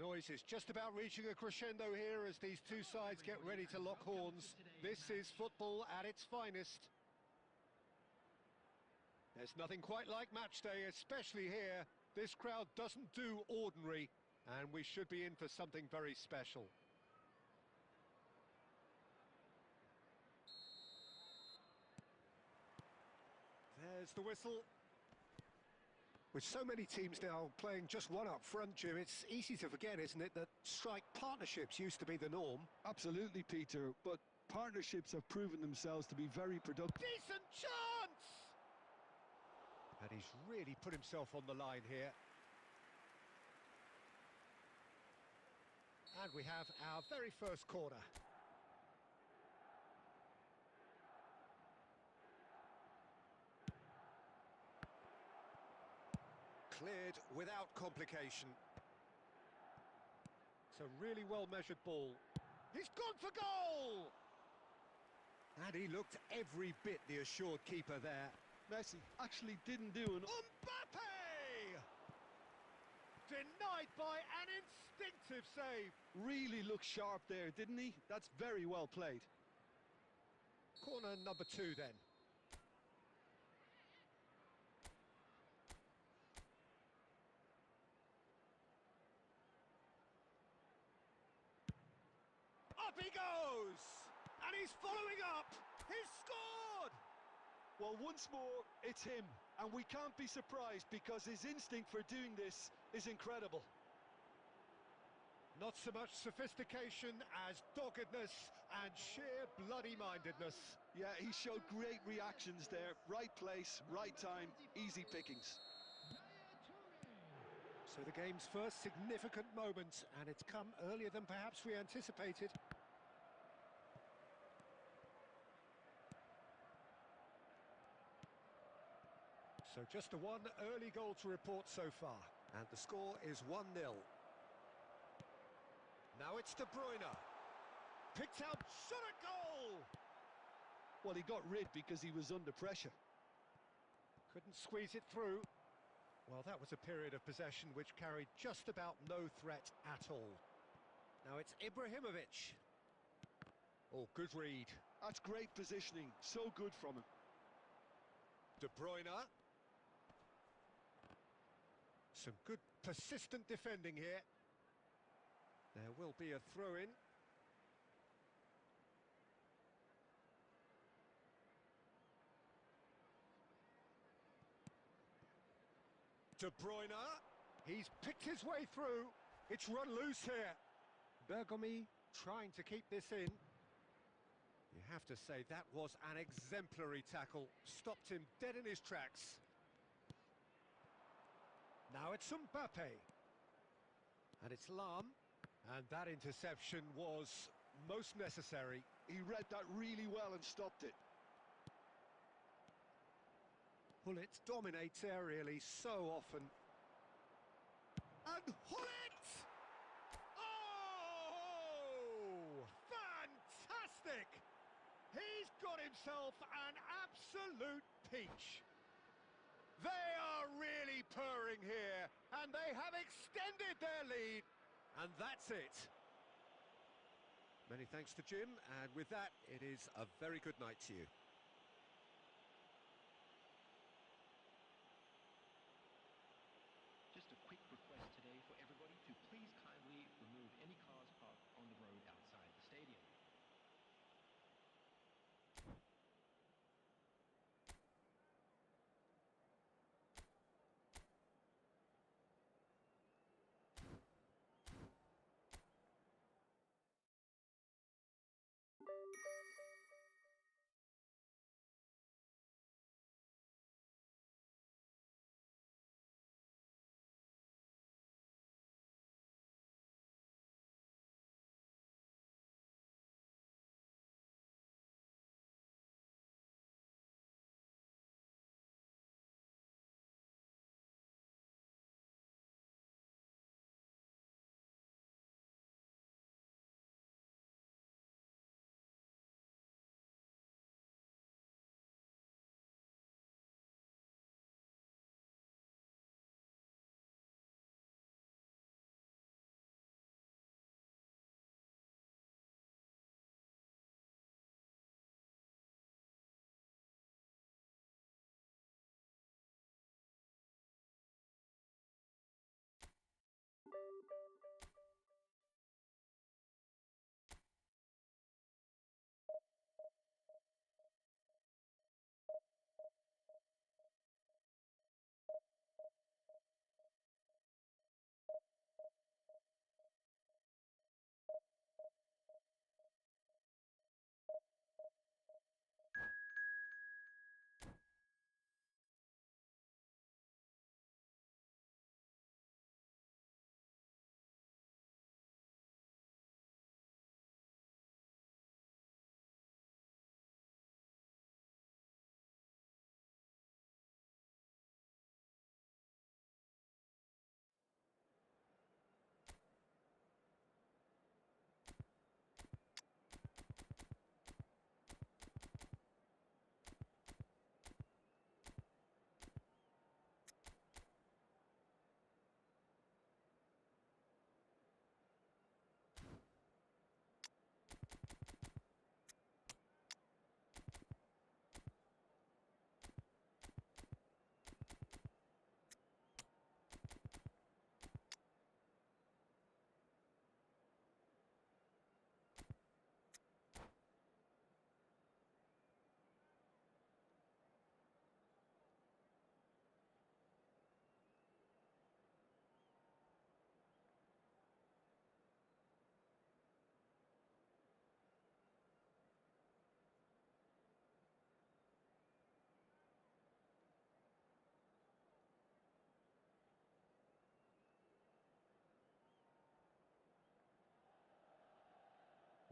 The noise is just about reaching a crescendo here as these two sides get ready to lock horns. This is football at its finest. There's nothing quite like match day, especially here. This crowd doesn't do ordinary, and we should be in for something very special. There's the whistle. With so many teams now playing just one up front, Jim, it's easy to forget, isn't it, that strike partnerships used to be the norm. Absolutely, Peter, but partnerships have proven themselves to be very productive. Decent chance! And he's really put himself on the line here. And we have our very first corner. Cleared without complication. It's a really well-measured ball. He's gone for goal! And he looked every bit the assured keeper there. Messi actually didn't do an... Mbappe! Denied by an instinctive save. Really looked sharp there, didn't he? That's very well played. Corner number 2 then. Up he goes! And he's following up! He's scored! Well, once more, it's him. And we can't be surprised because his instinct for doing this is incredible. Not so much sophistication as doggedness and sheer bloody-mindedness. Yeah, he showed great reactions there. Right place, right time, easy pickings. So the game's first significant moment, and it's come earlier than perhaps we anticipated. So just the one early goal to report so far, and the score is 1-0. Now it's De Bruyne. Picked out, shot at goal! Well, he got rid because he was under pressure. Couldn't squeeze it through. Well, that was a period of possession which carried just about no threat at all. Now it's Ibrahimovic. Oh, good read. That's great positioning, so good from him. De Bruyne. Some good persistent defending here. There will be a throw-in. De Bruyne. He's picked his way through. It's run loose here. Bergomi trying to keep this in. You have to say that was an exemplary tackle. Stopped him dead in his tracks. Now it's Mbappe. And it's Lam. And that interception was most necessary. He read that really well and stopped it. Hullet dominates aerially so often. And Hullet! Oh! Fantastic! He's got himself an absolute peach. They are really purring here, and they have extended their lead. And that's it. Many thanks to Jim, and with that, it is a very good night to you. Just a quick request today for everybody to please kindly remove any cars parked on the road outside the stadium.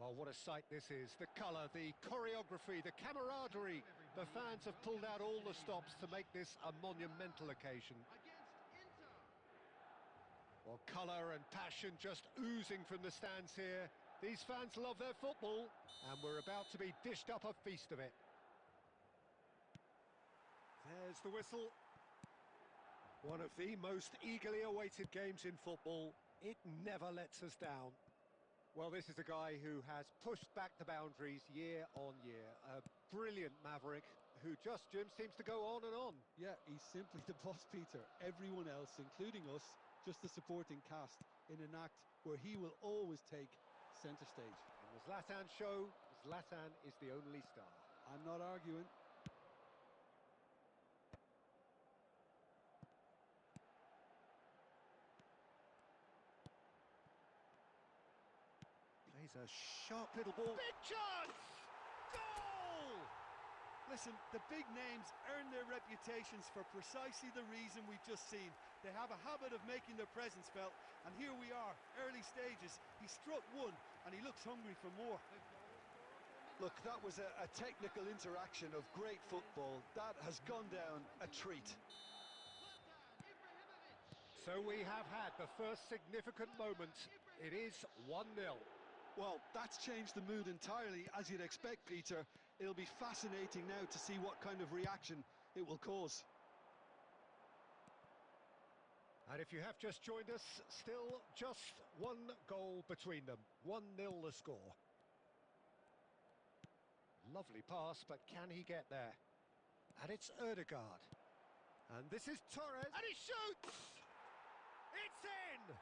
Oh, what a sight this is. The colour, the choreography, the camaraderie. The fans have pulled out all the stops to make this a monumental occasion. Well, colour and passion just oozing from the stands here. These fans love their football, and we're about to be dished up a feast of it. There's the whistle. One of the most eagerly awaited games in football. It never lets us down. Well, this is a guy who has pushed back the boundaries year on year. A brilliant maverick who just, Jim, seems to go on and on. Yeah, he's simply the boss, Peter. Everyone else, including us, just the supporting cast in an act where he will always take centre stage. In the Zlatan show, Zlatan is the only star. I'm not arguing. Plays a sharp little ball. Big chance! Goal! Listen, the big names earn their reputations for precisely the reason we've just seen. They have a habit of making their presence felt, and here we are, early stages. He struck one, and he looks hungry for more. Look, that was a technical interaction of great football. That has gone down a treat. So we have had the first significant moment. It is 1-0. Well, that's changed the mood entirely, as you'd expect, Peter. It'll be fascinating now to see what kind of reaction it will cause. And if you have just joined us, still just one goal between them. 1-0 the score. Lovely pass, but can he get there? And it's Ødegaard. And this is Torres. And he shoots! It's in!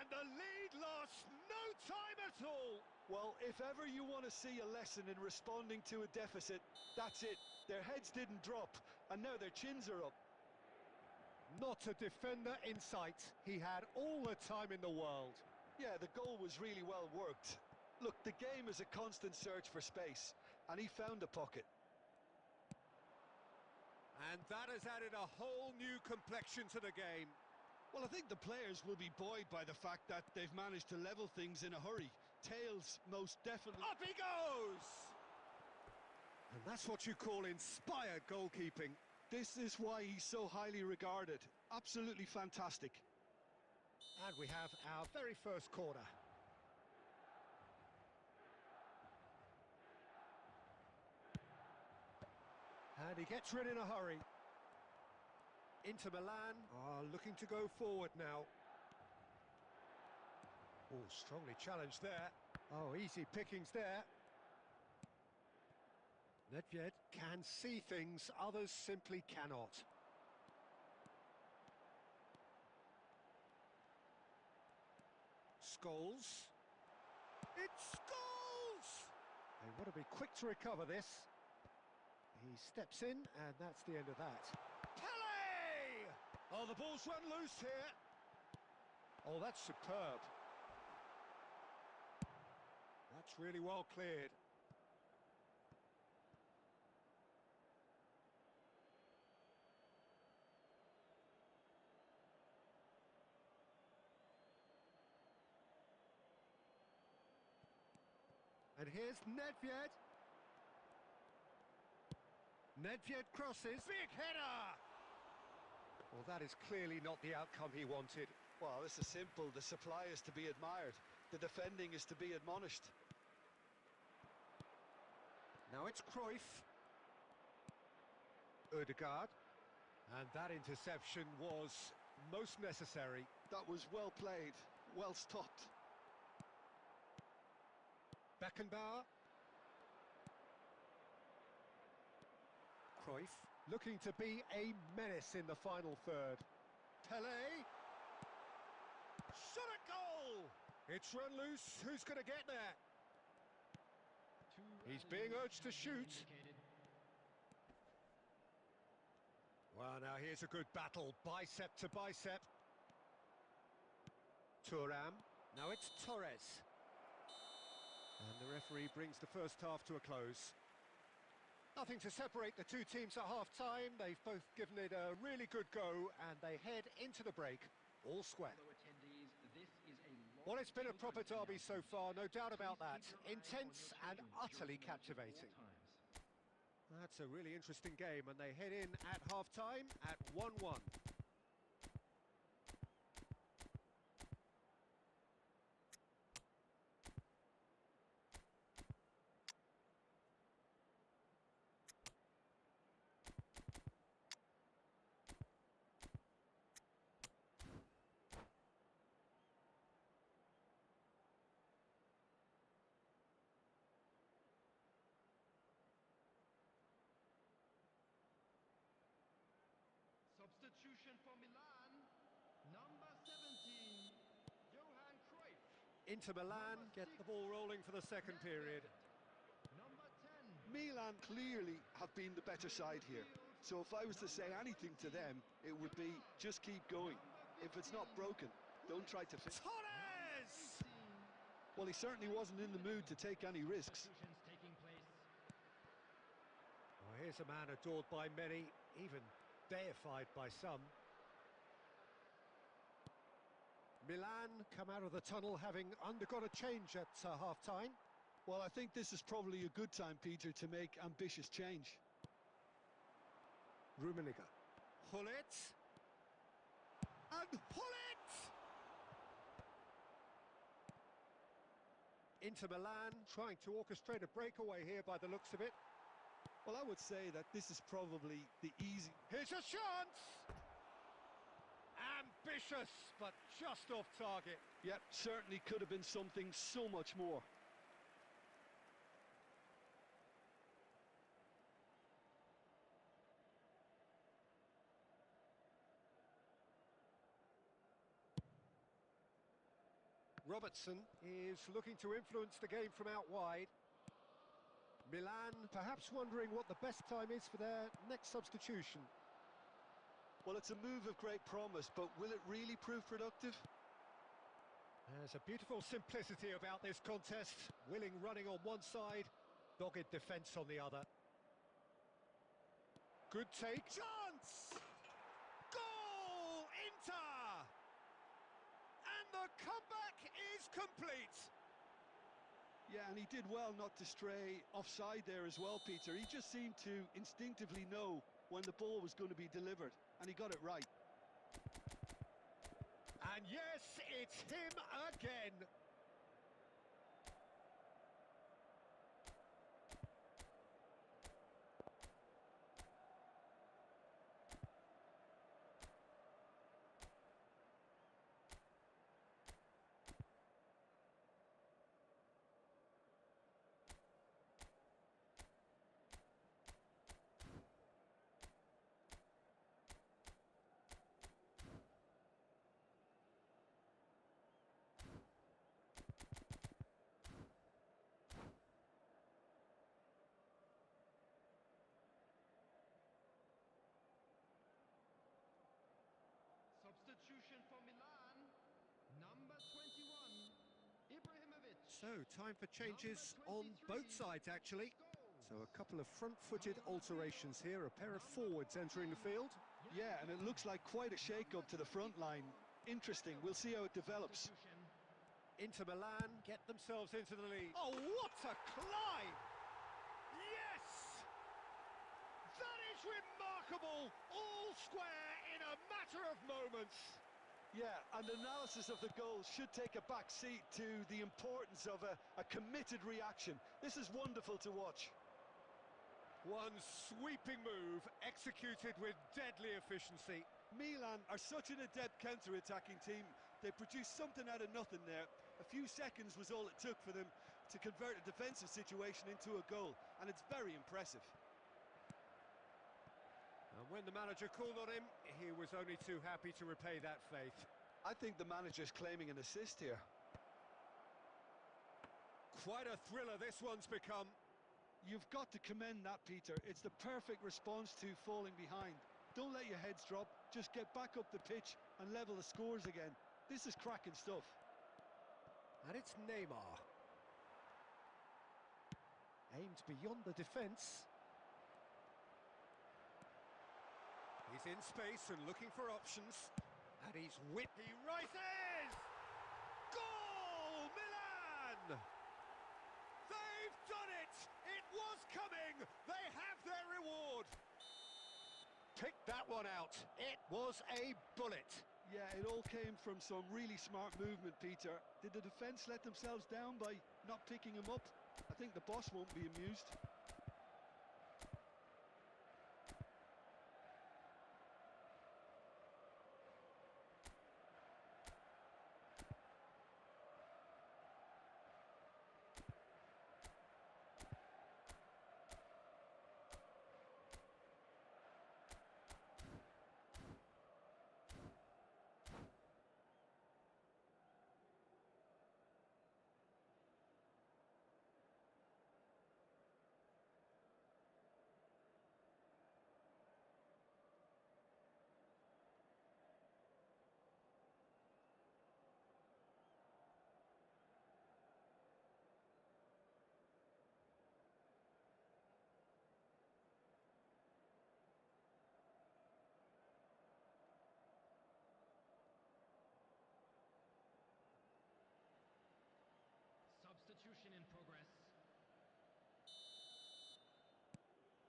And the lead lost no time at all. Well, if ever you want to see a lesson in responding to a deficit, that's it. Their heads didn't drop, and now their chins are up. Not a defender in sight. He had all the time in the world. Yeah, the goal was really well worked. Look, the game is a constant search for space, and he found a pocket. And that has added a whole new complexion to the game. Well, I think the players will be buoyed by the fact that they've managed to level things in a hurry. Tails, most definitely. Up he goes! And that's what you call inspired goalkeeping. This is why he's so highly regarded. Absolutely fantastic. And we have our very first corner. And he gets rid in a hurry. Inter Milan are looking to go forward now. Oh, strongly challenged there. Oh, easy pickings there. Nedved can see things others simply cannot. Scholes. It's Scholes! They want to be quick to recover this. He steps in, and that's the end of that. Pele! Oh, the ball's run loose here. Oh, that's superb. That's really well cleared. And here's Nedved. Nedved crosses. Big header! Well, that is clearly not the outcome he wanted. Well, this is simple. The supply is to be admired. The defending is to be admonished. Now it's Cruyff. Ødegaard. And that interception was most necessary. That was well played, well stopped. Beckenbauer. Cruyff looking to be a menace in the final third. Pele. Shot at goal! It's run loose. Who's going to get there? He's being urged to shoot. Well, now here's a good battle. Bicep to bicep. Thuram. Now it's Torres. And the referee brings the first half to a close. Nothing to separate the two teams at half-time. They've both given it a really good go, and they head into the break all square. Well, it's been a proper derby so far, no doubt about that. Intense and utterly captivating. That's a really interesting game, and they head in at half-time at 1-1. Substitution for Milan, number 17, Johan Cruyff. Inter Milan get the ball rolling for the second period. Number 10, Milan clearly have been the better side here. So if I was to say anything to them, it would be just keep going. If it's not broken, don't try to fix it. Torres! Well, he certainly wasn't in the mood to take any risks. substitutions taking place. Well, here's a man adored by many, even deified by some. Milan come out of the tunnel having undergone a change at half-time. Well, I think this is probably a good time, Peter, to make ambitious change. Rummenigge. Hullet. And Hullet! Inter Milan trying to orchestrate a breakaway here by the looks of it. Well, I would say that this is probably the easy... Here's a chance! Ambitious, but just off target. Yep, certainly could have been something so much more. Robertson is looking to influence the game from out wide. Milan perhaps wondering what the best time is for their next substitution. Well, it's a move of great promise, but will it really prove productive? There's a beautiful simplicity about this contest. Willing running on one side, dogged defence on the other. Good take. Chance! Goal! Inter! And the comeback is complete. Yeah, and he did well not to stray offside there as well, Peter. He just seemed to instinctively know when the ball was going to be delivered, and he got it right. And yes, it's him again. Substitution for Milan, number 21, Ibrahimovic. So, time for changes on both sides, actually. So, a couple of front-footed alterations here, a pair of forwards entering the field. Yeah, and it looks like quite a shake-up to the front line. Interesting, we'll see how it develops. Inter Milan get themselves into the lead. Oh, what a climb! Yes! That is remarkable! All square in a matter of moments. Yeah, and analysis of the goal should take a back seat to the importance of a committed reaction. This is wonderful to watch. One sweeping move executed with deadly efficiency. Milan are such an adept counter-attacking team. They produced something out of nothing there. A few seconds was all it took for them to convert a defensive situation into a goal, and it's very impressive. And when the manager called on him, he was only too happy to repay that faith. I think the manager's claiming an assist here. Quite a thriller this one's become. You've got to commend that, Peter. It's the perfect response to falling behind. Don't let your heads drop, just get back up the pitch and level the scores again. This is cracking stuff. And it's Neymar. Aimed beyond the defence. He's in space and looking for options. And he's whipped. He rises! Goal! it! It was coming! They have their reward! Pick that one out. It was a bullet. Yeah, it all came from some really smart movement, Peter. Did the defence let themselves down by not picking him up? I think the boss won't be amused. Substitution in progress.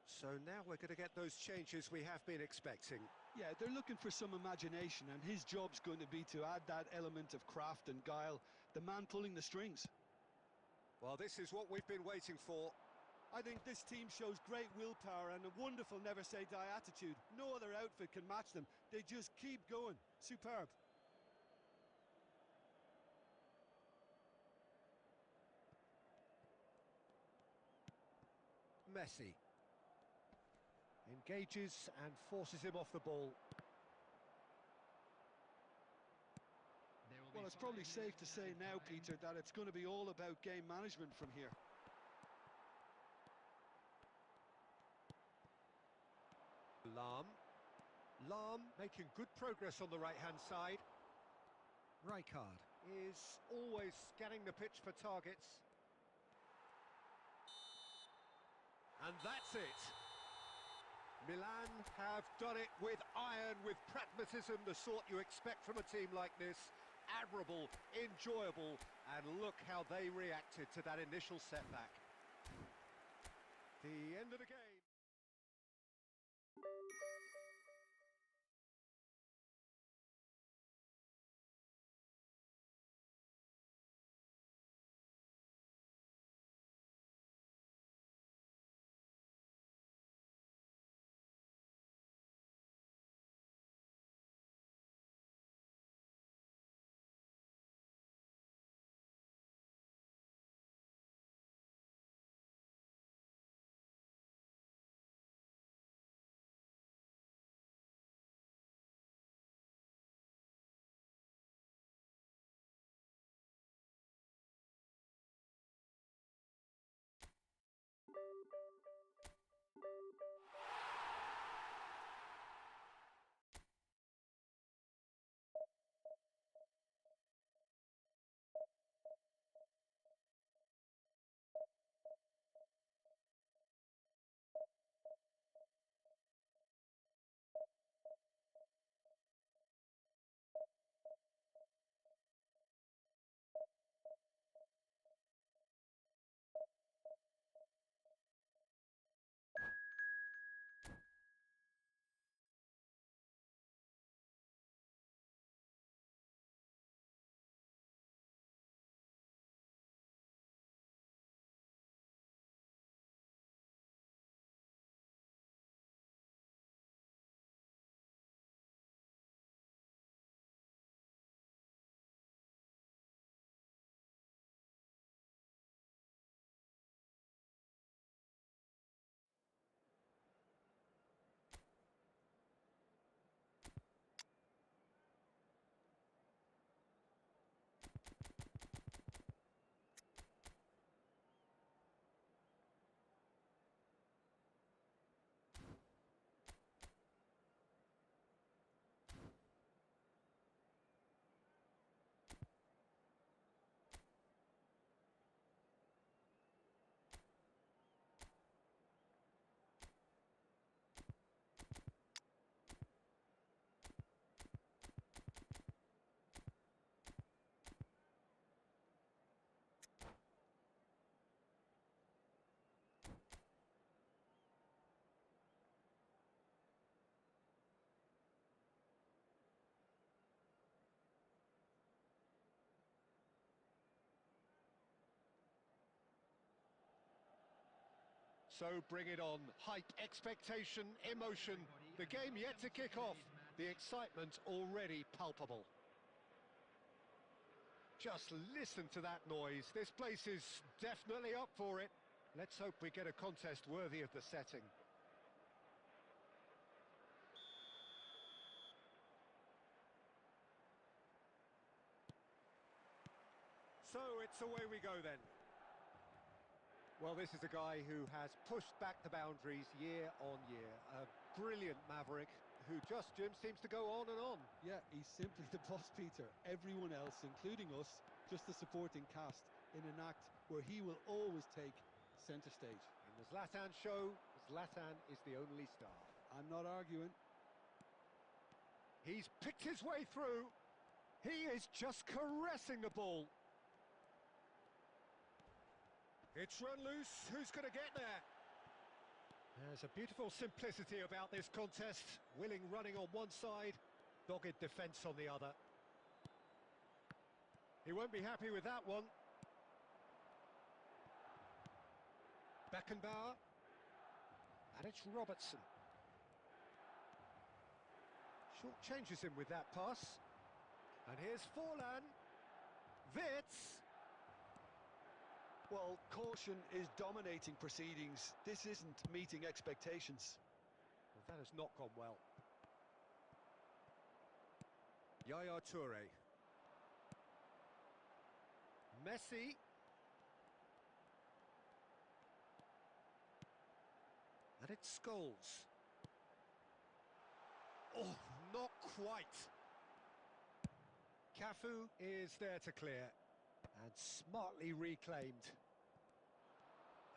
So now we're going to get those changes we have been expecting. Yeah, they're looking for some imagination, and his job's going to be to add that element of craft and guile, the man pulling the strings. Well, this is what we've been waiting for. I think this team shows great willpower and a wonderful never-say-die attitude. No other outfit can match them. They just keep going. Superb. Messi engages and forces him off the ball. Well, it's probably safe to say now, Peter, that it's going to be all about game management from here. Lahm making good progress on the right-hand side. Rijkaard is always scanning the pitch for targets. And that's it. Milan have done it with iron, with pragmatism, the sort you expect from a team like this. Admirable, enjoyable, and look how they reacted to that initial setback. The end of the game. So bring it on. Hype, expectation, emotion. The game yet to kick off. The excitement already palpable. Just listen to that noise. This place is definitely up for it. Let's hope we get a contest worthy of the setting. So it's away we go then. Well, this is a guy who has pushed back the boundaries year on year. A brilliant maverick who just seems to go on and on. Yeah, he's simply the boss, Peter. Everyone else, including us, just a supporting cast in an act where he will always take centre stage. In the Zlatan show, Zlatan is the only star. I'm not arguing. He's picked his way through. He is just caressing the ball. It's run loose. Who's going to get there? There's a beautiful simplicity about this contest. Willing running on one side, dogged defence on the other. He won't be happy with that one. Beckenbauer. And it's Robertson. Short changes him with that pass. And here's Forlan. Wits. Well, caution is dominating proceedings. This isn't meeting expectations. Well, that has not gone well. Yaya Toure. Messi. And it's Scholes. Oh, not quite. Cafu is there to clear. And smartly reclaimed.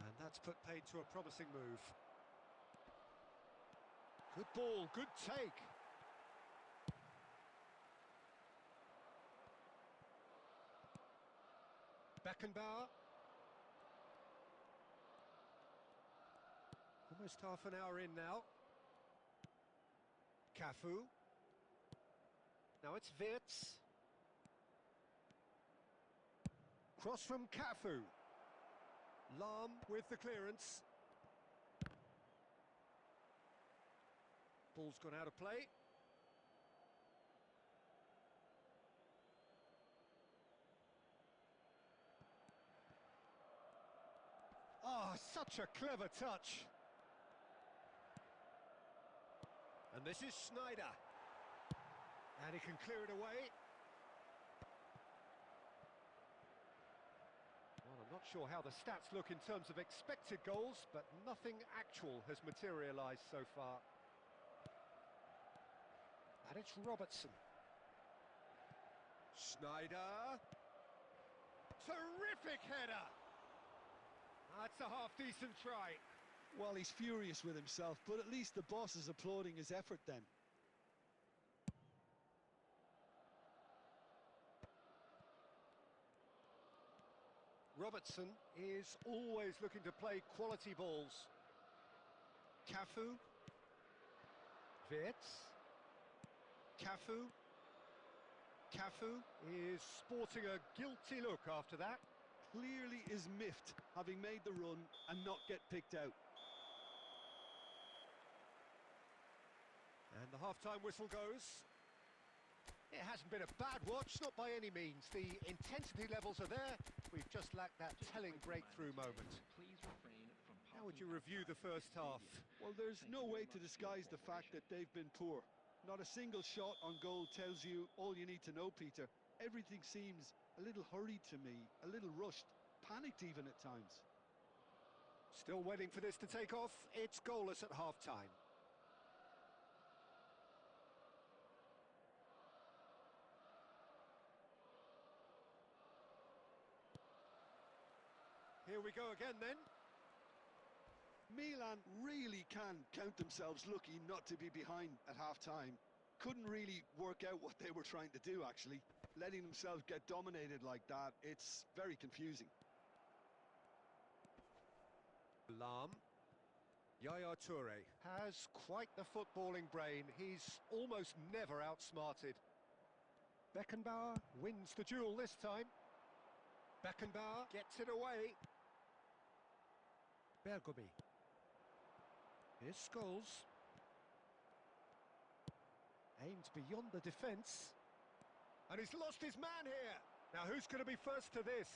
And that's put paid to a promising move. Good ball, good take. Beckenbauer. Almost half an hour in now. Cafu. Now it's Wits. Cross from Cafu. Lahm with the clearance. Ball's gone out of play. Ah, such a clever touch. And this is Sneijder. And he can clear it away. Well, I'm not sure how the stats look in terms of expected goals, but nothing actual has materialised so far. And it's Robertson. Sneijder. Terrific header! That's a half-decent try. Well, he's furious with himself, but at least the boss is applauding his effort then. Robertson is always looking to play quality balls. Cafu. Wits. Cafu. Cafu is sporting a guilty look after that. Clearly is miffed, having made the run and not get picked out. And the half-time whistle goes. It hasn't been a bad watch, not by any means. The intensity levels are there. We've just lacked that telling breakthrough moment. How would you review the first half? Well, there's no way to disguise the fact that they've been poor. Not a single shot on goal tells you all you need to know, Peter. Everything seems a little hurried to me, a little rushed, panicked even at times. Still waiting for this to take off. It's goalless at half-time. Here we go again then. Milan really can count themselves lucky not to be behind at half-time. Couldn't really work out what they were trying to do, actually. Letting themselves get dominated like that, it's very confusing. Lahm. Yaya Toure has quite the footballing brain. He's almost never outsmarted. Beckenbauer wins the duel this time. Beckenbauer gets it away. Bergomi. Here's Scholes. Aimed beyond the defence. And he's lost his man here. Now who's going to be first to this?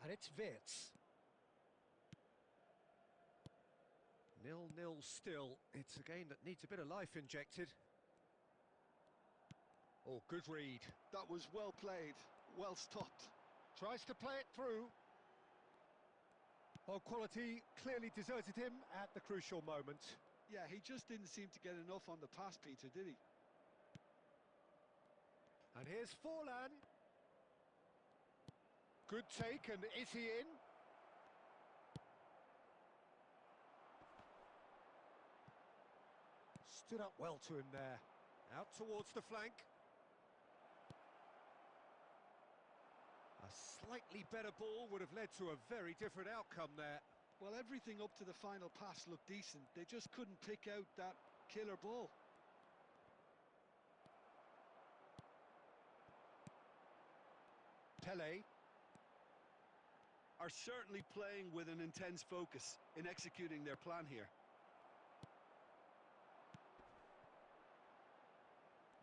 And it's Wirtz. 0-0 still. It's a game that needs a bit of life injected. Oh, good read. That was well played, well stopped. Tries to play it through. Well, quality clearly deserted him at the crucial moment. Yeah, he just didn't seem to get enough on the pass, Peter, did he? And here's Forlan. Good take, and is he in? Stood up well to him there. Out towards the flank. A slightly better ball would have led to a very different outcome there. Well, everything up to the final pass looked decent. They just couldn't pick out that killer ball. Pele. Are certainly playing with an intense focus in executing their plan here.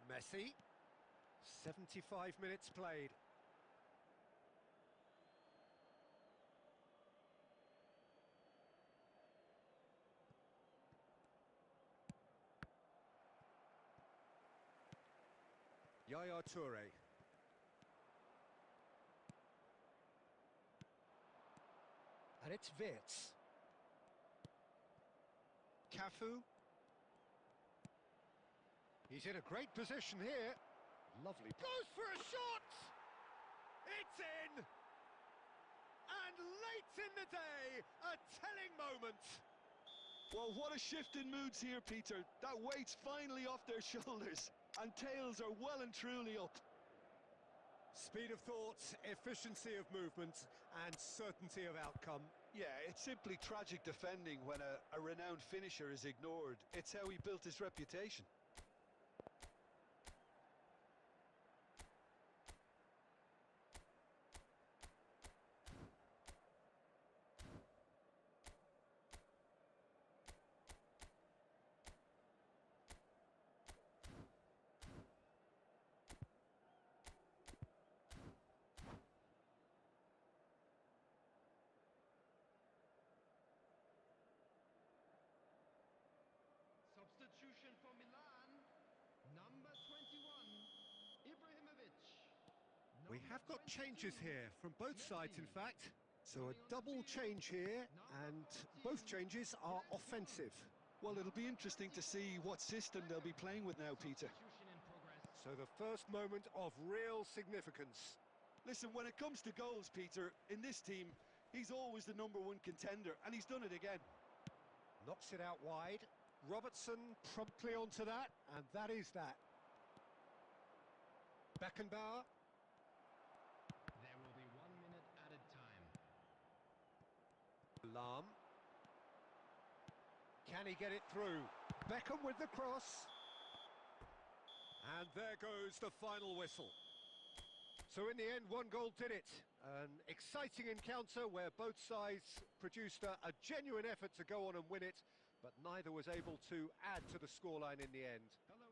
Messi. 75 minutes played. Yaya Toure. And it's Wirtz. Cafu. He's in a great position here. Lovely. Goes for a shot! It's in! And late in the day, a telling moment. Well, what a shift in moods here, Peter. That weight's finally off their shoulders, and tails are well and truly up. Speed of thought, efficiency of movement, and certainty of outcome. Yeah, it's simply tragic defending when a renowned finisher is ignored. It's how he built his reputation. Substitution for Milan, number 21, Ibrahimovic. We have Number got changes 22, here from both sides, in Messi. fact. So a Coming on the double field, change here, number and 14, both changes are Grandson. offensive. Well, it'll be interesting to see what system they'll be playing with now, Peter. Substitution in progress. So the first moment of real significance. Listen, when it comes to goals, Peter, in this team, he's always the #1 contender, and he's done it again. Knocks it out wide. Robertson promptly onto that, and that is that. Beckenbauer. There will be 1 minute added time. Lahm. Can he get it through? Beckham with the cross. And there goes the final whistle. So in the end, one goal did it. An exciting encounter where both sides produced a genuine effort to go on and win it, but neither was able to add to the scoreline in the end. Hello.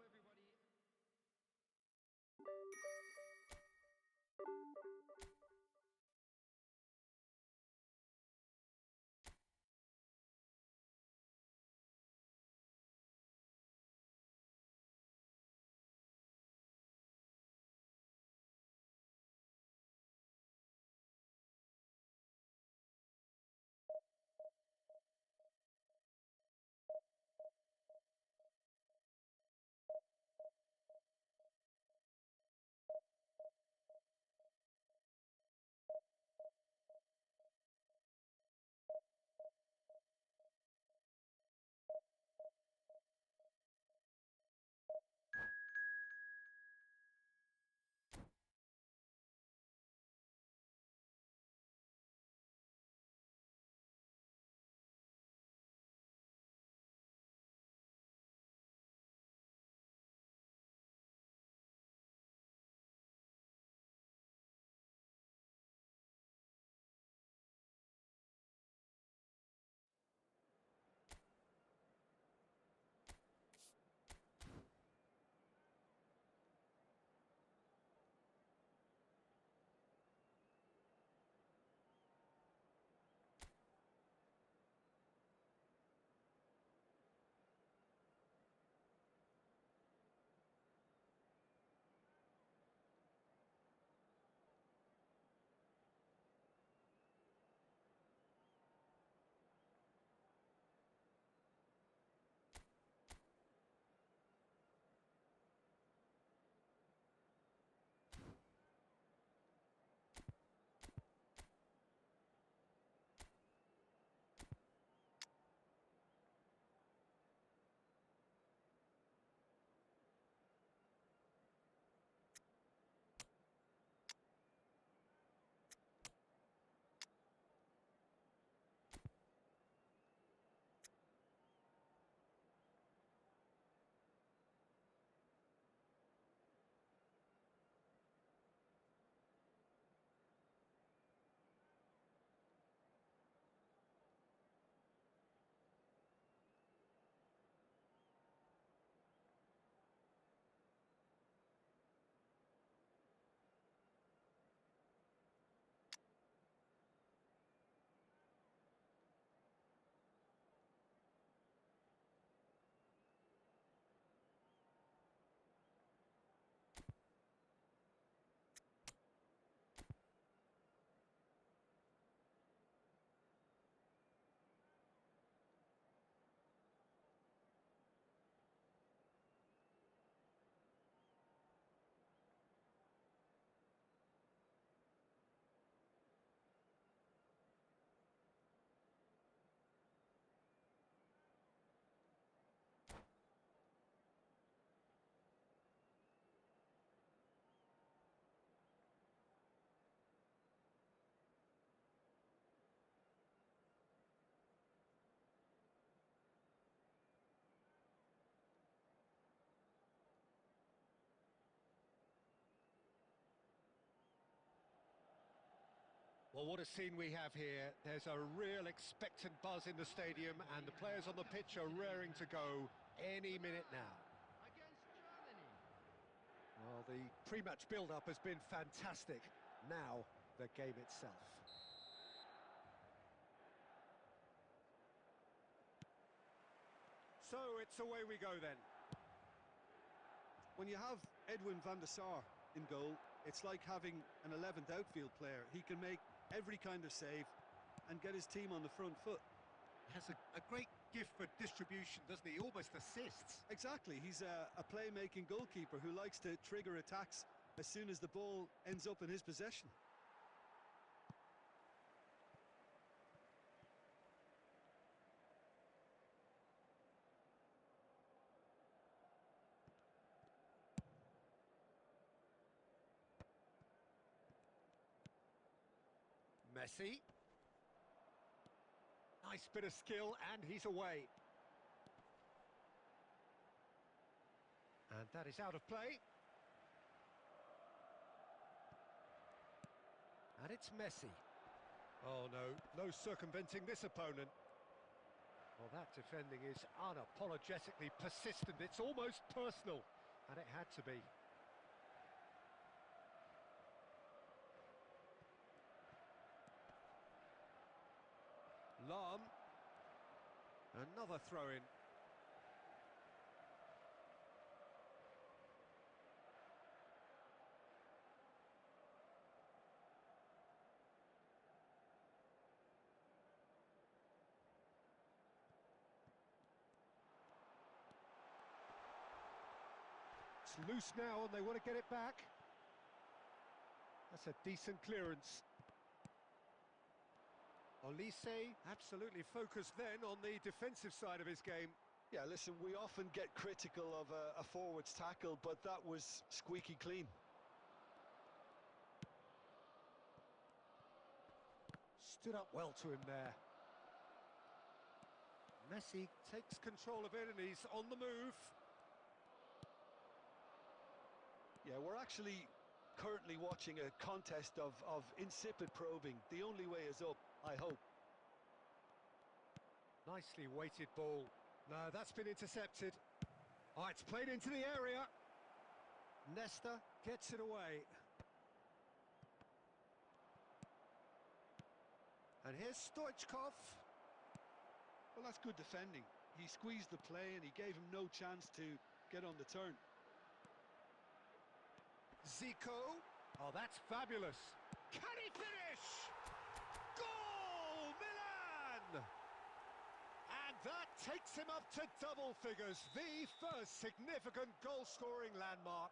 Well, what a scene we have here. There's a real expectant buzz in the stadium, and the players on the pitch are raring to go any minute now. Against Germany. Well, the pre-match build-up has been fantastic. Now, the game itself. So, it's away we go then. When you have Edwin van der Sar in goal, it's like having an 11th outfield player. He can make every kind of save and get his team on the front foot. He has a great gift for distribution, doesn't he? Almost assists. Exactly, he's a playmaking goalkeeper who likes to trigger attacks as soon as the ball ends up in his possession. Messi. Nice bit of skill, and he's away. And that is out of play. And it's Messi. Oh no, no circumventing this opponent. Well, that defending is unapologetically persistent. It's almost personal, and it had to be. Lam. Another throw-in. It's loose now and they want to get it back. That's a decent clearance. Olise absolutely focused then on the defensive side of his game. Yeah, listen, we often get critical of a forward's tackle, but that was squeaky clean. Stood up well to him there. Messi takes control of it and he's on the move. Yeah, we're actually currently watching a contest of insipid probing. The only way is up, I hope. Nicely weighted ball. No, that's been intercepted. Oh, it's played into the area. Nesta gets it away. And here's Stoichkov. Well, that's good defending. He squeezed the play and he gave him no chance to get on the turn. Zico. Oh, that's fabulous. Can he finish? Goal, Milan! And that takes him up to double figures, the first significant goal-scoring landmark.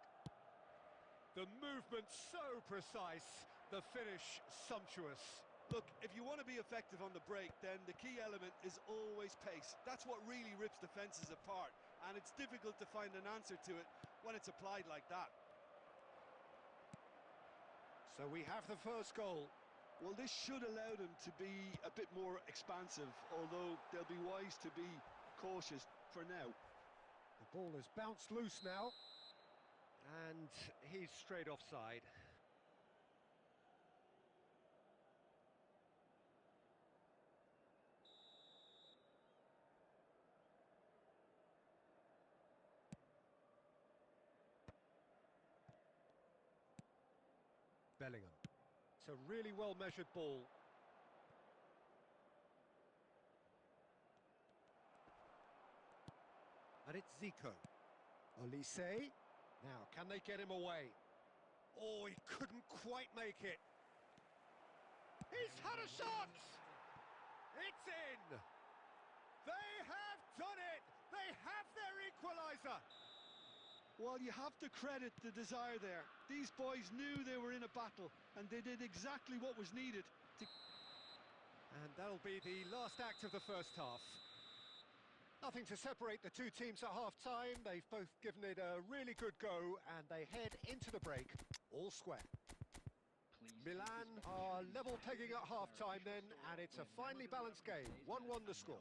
The movement so precise, the finish sumptuous. Look, if you want to be effective on the break, then the key element is always pace. That's what really rips defences apart, and it's difficult to find an answer to it when it's applied like that. So we have the first goal. Well, this should allow them to be a bit more expansive, although they'll be wise to be cautious for now. The ball has bounced loose now, and he's straight offside. Bellingham. It's a really well-measured ball. And it's Zico. Olise. Now, can they get him away? Oh, he couldn't quite make it. He's had a shot! It's in! They have done it! They have their equaliser! Well, you have to credit the desire there. These boys knew they were in a battle, and they did exactly what was needed to... And that'll be the last act of the first half. Nothing to separate the two teams at half-time. They've both given it a really good go, and they head into the break all square. Milan are level pegging at half-time then, and it's a finely balanced game. 1-1 the score.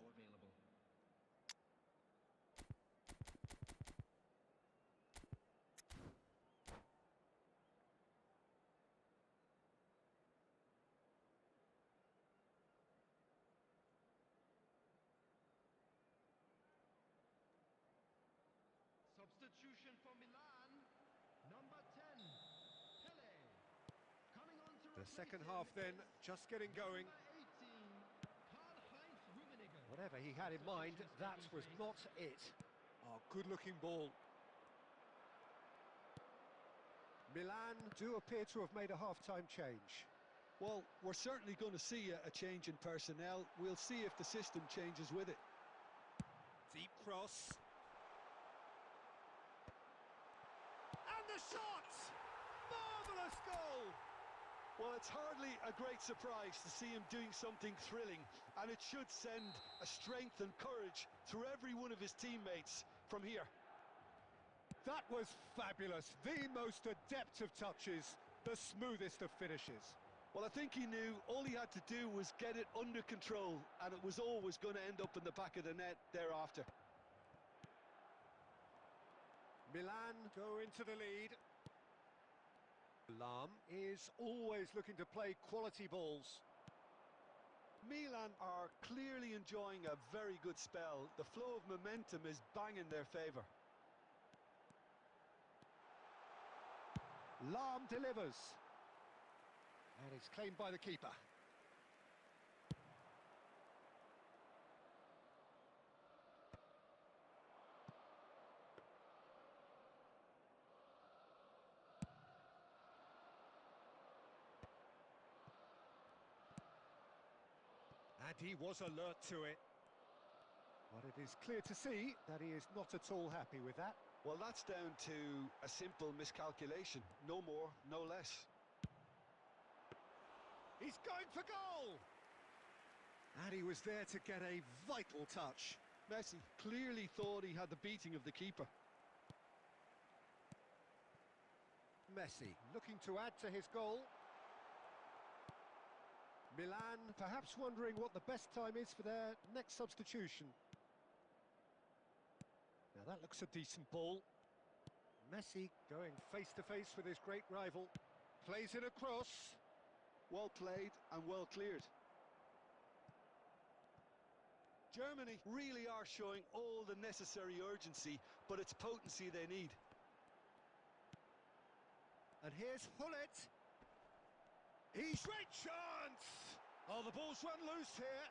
second half then, just getting going. Whatever he had in mind, that was not it. Oh, good-looking ball. Milan do appear to have made a half-time change. Well, we're certainly going to see a change in personnel. We'll see if the system changes with it. Deep cross. And the shot! Marvellous goal! Well, it's hardly a great surprise to see him doing something thrilling, and it should send a strength and courage through every one of his teammates from here. That was fabulous. The most adept of touches, the smoothest of finishes. Well, I think he knew all he had to do was get it under control, and it was always going to end up in the back of the net thereafter. Milan go into the lead. Lam is always looking to play quality balls. Milan are clearly enjoying a very good spell. The flow of momentum is bang in their favour. Lam delivers. And it's claimed by the keeper. And he was alert to it. But it is clear to see that he is not at all happy with that. Well, that's down to a simple miscalculation. No more, no less. He's going for goal! And he was there to get a vital touch. Messi clearly thought he had the beating of the keeper. Messi looking to add to his goal. Milan perhaps wondering what the best time is for their next substitution. Now that looks a decent ball. Messi going face to face with his great rival. Plays it across. Well played and well cleared. Germany really are showing all the necessary urgency, but it's potency they need. And here's Hullet. He's great chance! Oh, the ball's run loose here.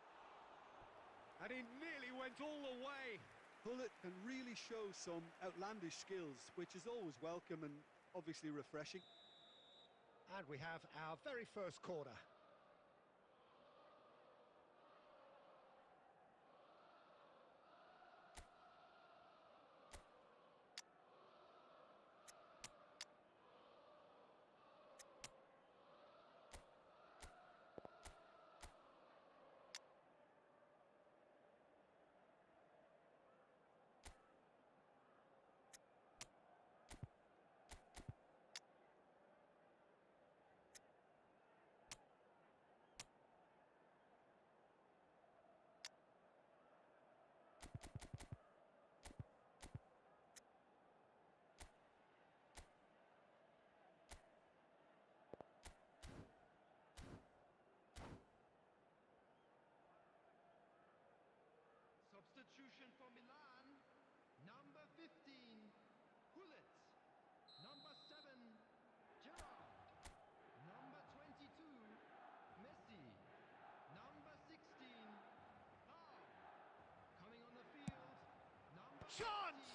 And he nearly went all the way. Hullet can really show some outlandish skills, which is always welcome and obviously refreshing. And we have our very first corner. Substitution for Milan, number 15, Hullet, number 7, Gerrard, number 22, Messi, number 16, Lam, coming on the field, number Chance!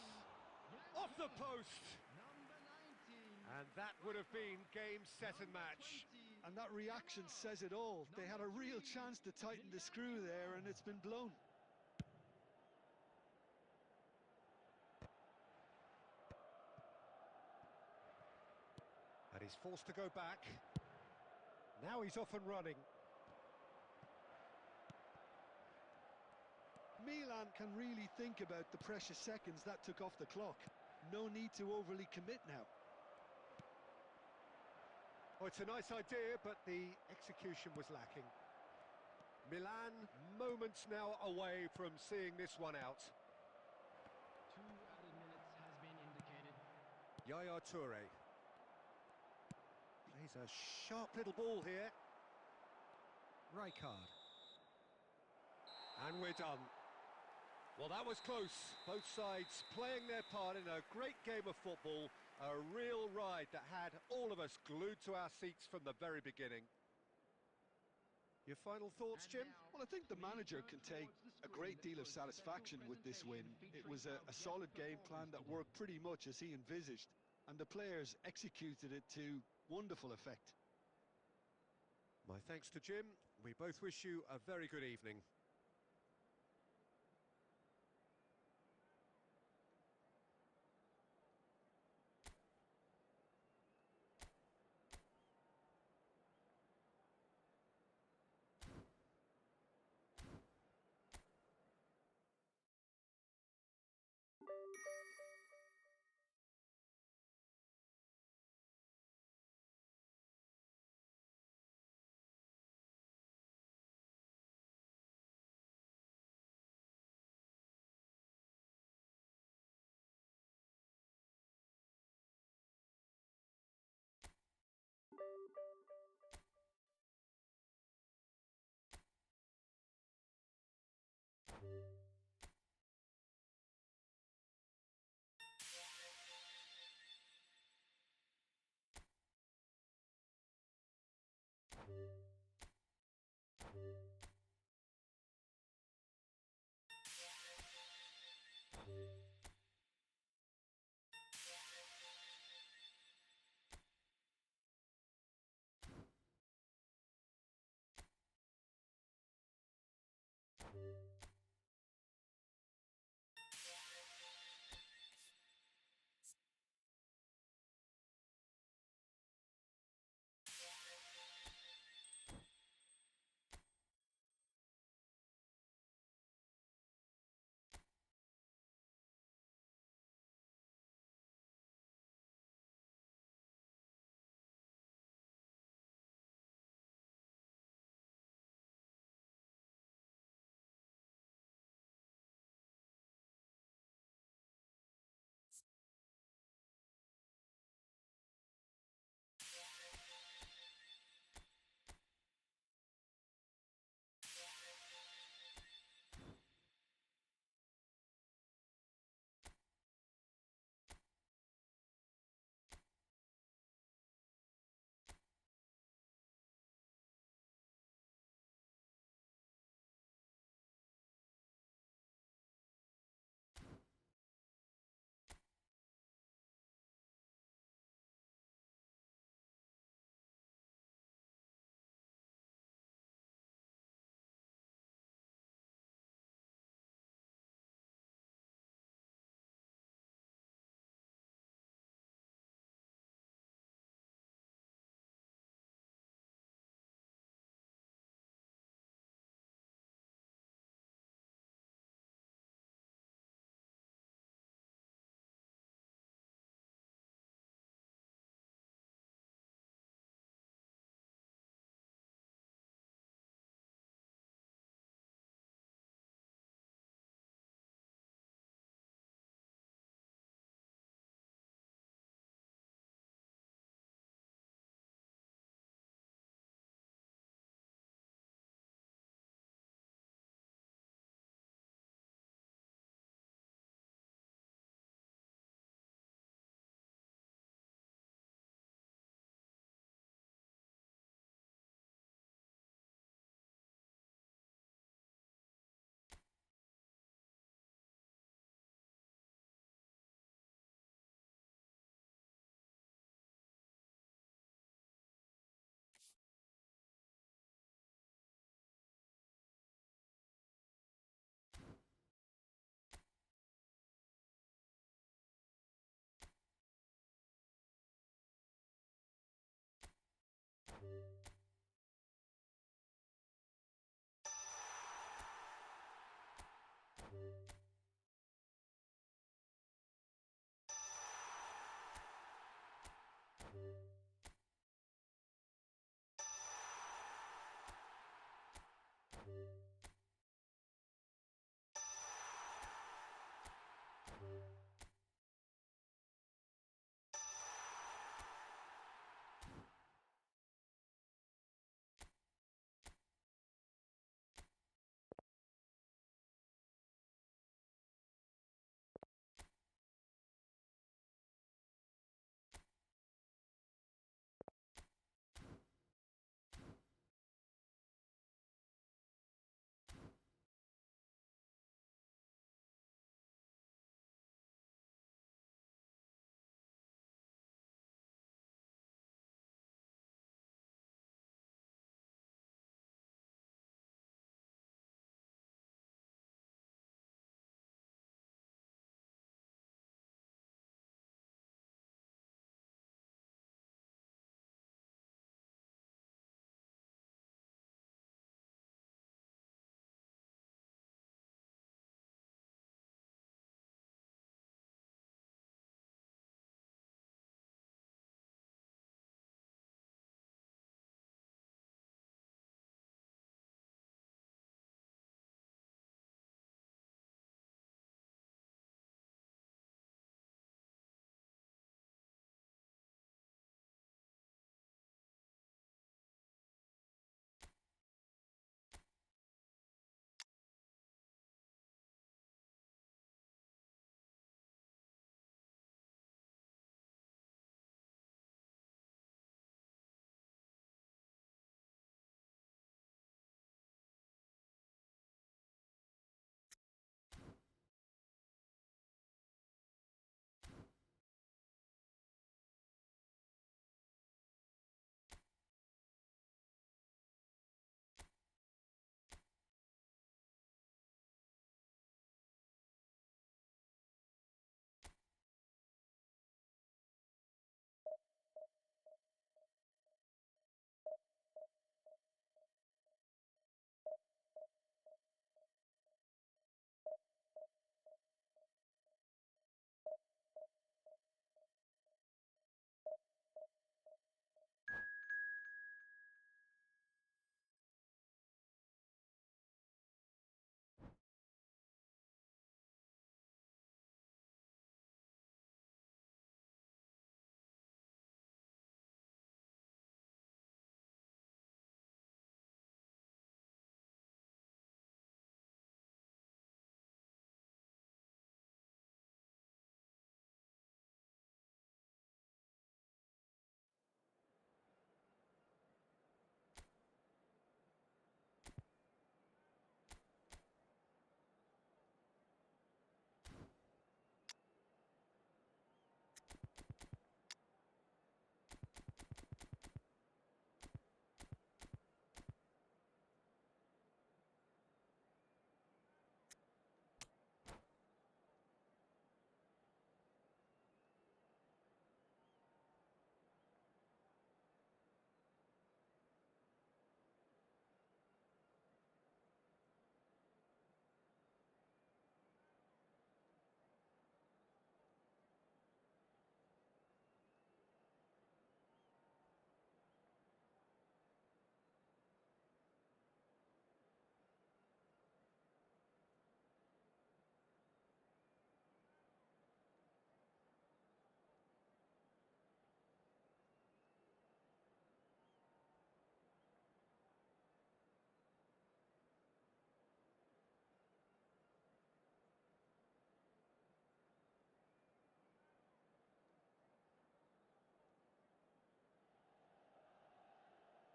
14, Off the post! number 19, And that would have been game, set and match. And that reaction says it all. They had a real chance to tighten the screw there, and it's been blown. And he's forced to go back. Now he's off and running. Milan can really think about the precious seconds that took off the clock. No need to overly commit now. Oh, it's a nice idea, but the execution was lacking. Milan, moments now away from seeing this one out. 2 added minutes has been indicated. Yaya Toure. Plays a sharp little ball here. Rijkaard. And we're done. Well, that was close. Both sides playing their part in a great game of football. A real ride that had all of us glued to our seats from the very beginning. Your final thoughts, Jim? Well, I think the manager can take a great deal of satisfaction with this win. It was a solid game plan that worked pretty much as he envisaged, and the players executed it to wonderful effect. My thanks to Jim. We both wish you a very good evening.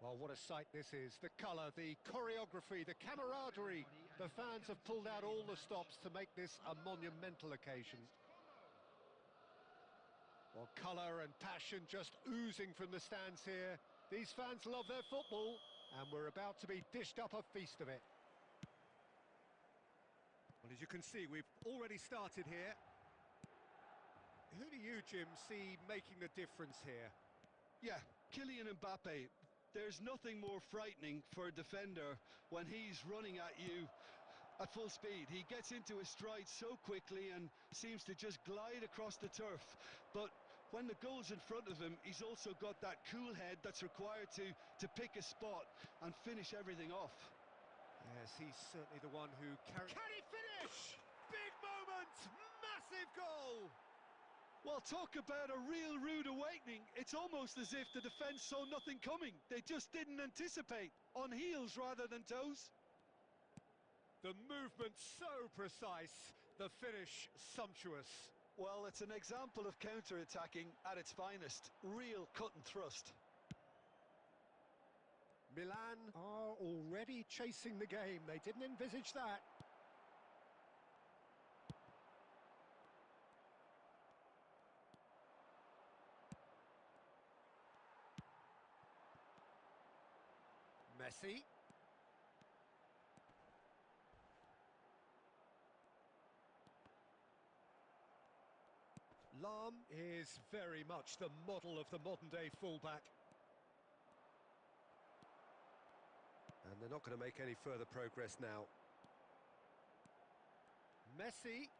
Oh, what a sight this is. The colour, the choreography, the camaraderie. The fans have pulled out all the stops to make this a monumental occasion. Well, colour and passion just oozing from the stands here. These fans love their football, and we're about to be dished up a feast of it. Well, as you can see, we've already started here. Who do you, Jim, see making the difference here? Yeah, Kylian Mbappe. There's nothing more frightening for a defender when he's running at you at full speed. He gets into his stride so quickly and seems to just glide across the turf. But when the goal's in front of him, he's also got that cool head that's required to pick a spot and finish everything off. Yes, he's certainly the one who carries... Can he finish? Big moment! Massive goal! Well, talk about a real rude awakening. It's almost as if the defence saw nothing coming. They just didn't anticipate. On heels rather than toes. The movement so precise, the finish sumptuous. Well, it's an example of counter-attacking at its finest. Real cut and thrust. Milan are already chasing the game. They didn't envisage that. Messi. Lahm is very much the model of the modern-day fullback. And they're not going to make any further progress now. Messi.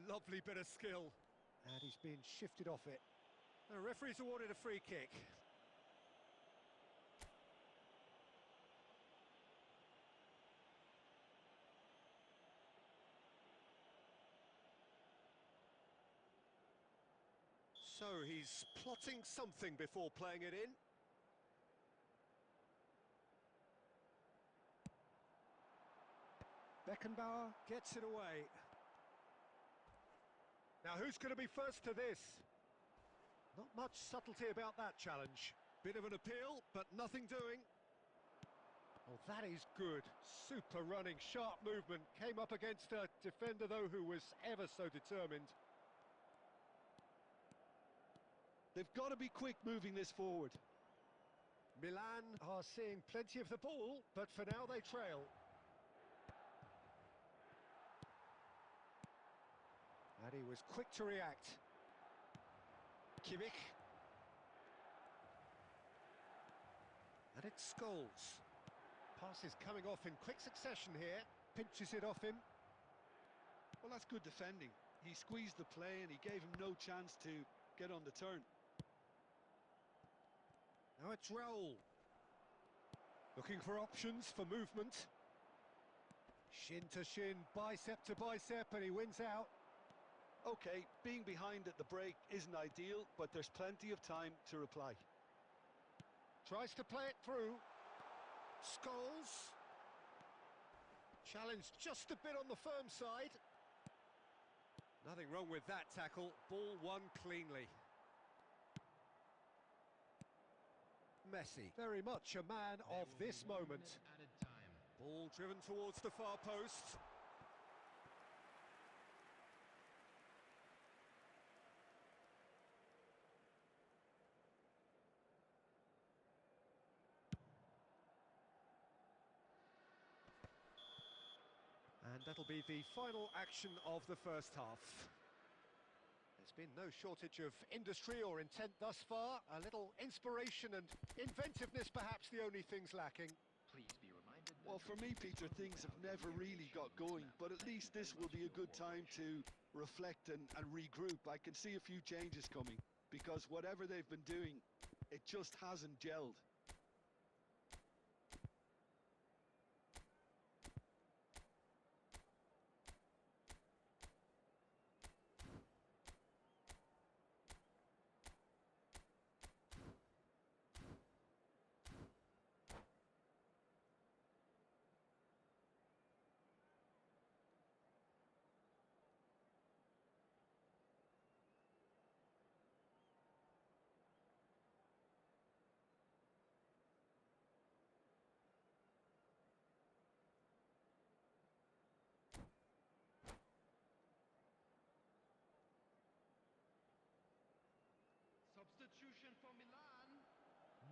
Lovely bit of skill. And he's been shifted off it. The referee's awarded a free kick. So he's plotting something before playing it in. Beckenbauer gets it away. Now who's going to be first to this? Not much subtlety about that challenge. Bit of an appeal, but nothing doing. Oh, that is good. Super running, sharp movement. Came up against a defender, though, who was ever so determined. They've got to be quick moving this forward. Milan are seeing plenty of the ball, but for now they trail. And he was quick to react. Kimmich. And it's Scholes. Pass is coming off in quick succession here. Pinches it off him. Well, that's good defending. He squeezed the play and he gave him no chance to get on the turn. Now it's Raul. Looking for options for movement. Shin to shin, bicep to bicep, and he wins out. Okay, being behind at the break isn't ideal, but there's plenty of time to reply. Tries to play it through. Scholes. Challenged just a bit on the firm side. Nothing wrong with that tackle. Ball won cleanly. Messi, very much a man of this moment. Ball driven towards the far post. And that'll be the final action of the first half. There's been no shortage of industry or intent thus far. A little inspiration and inventiveness, perhaps the only things lacking. Please be reminded. Well, for me, Peter, things have never really got going, but at least this will be a good time to reflect and regroup. I can see a few changes coming, because whatever they've been doing, it just hasn't gelled.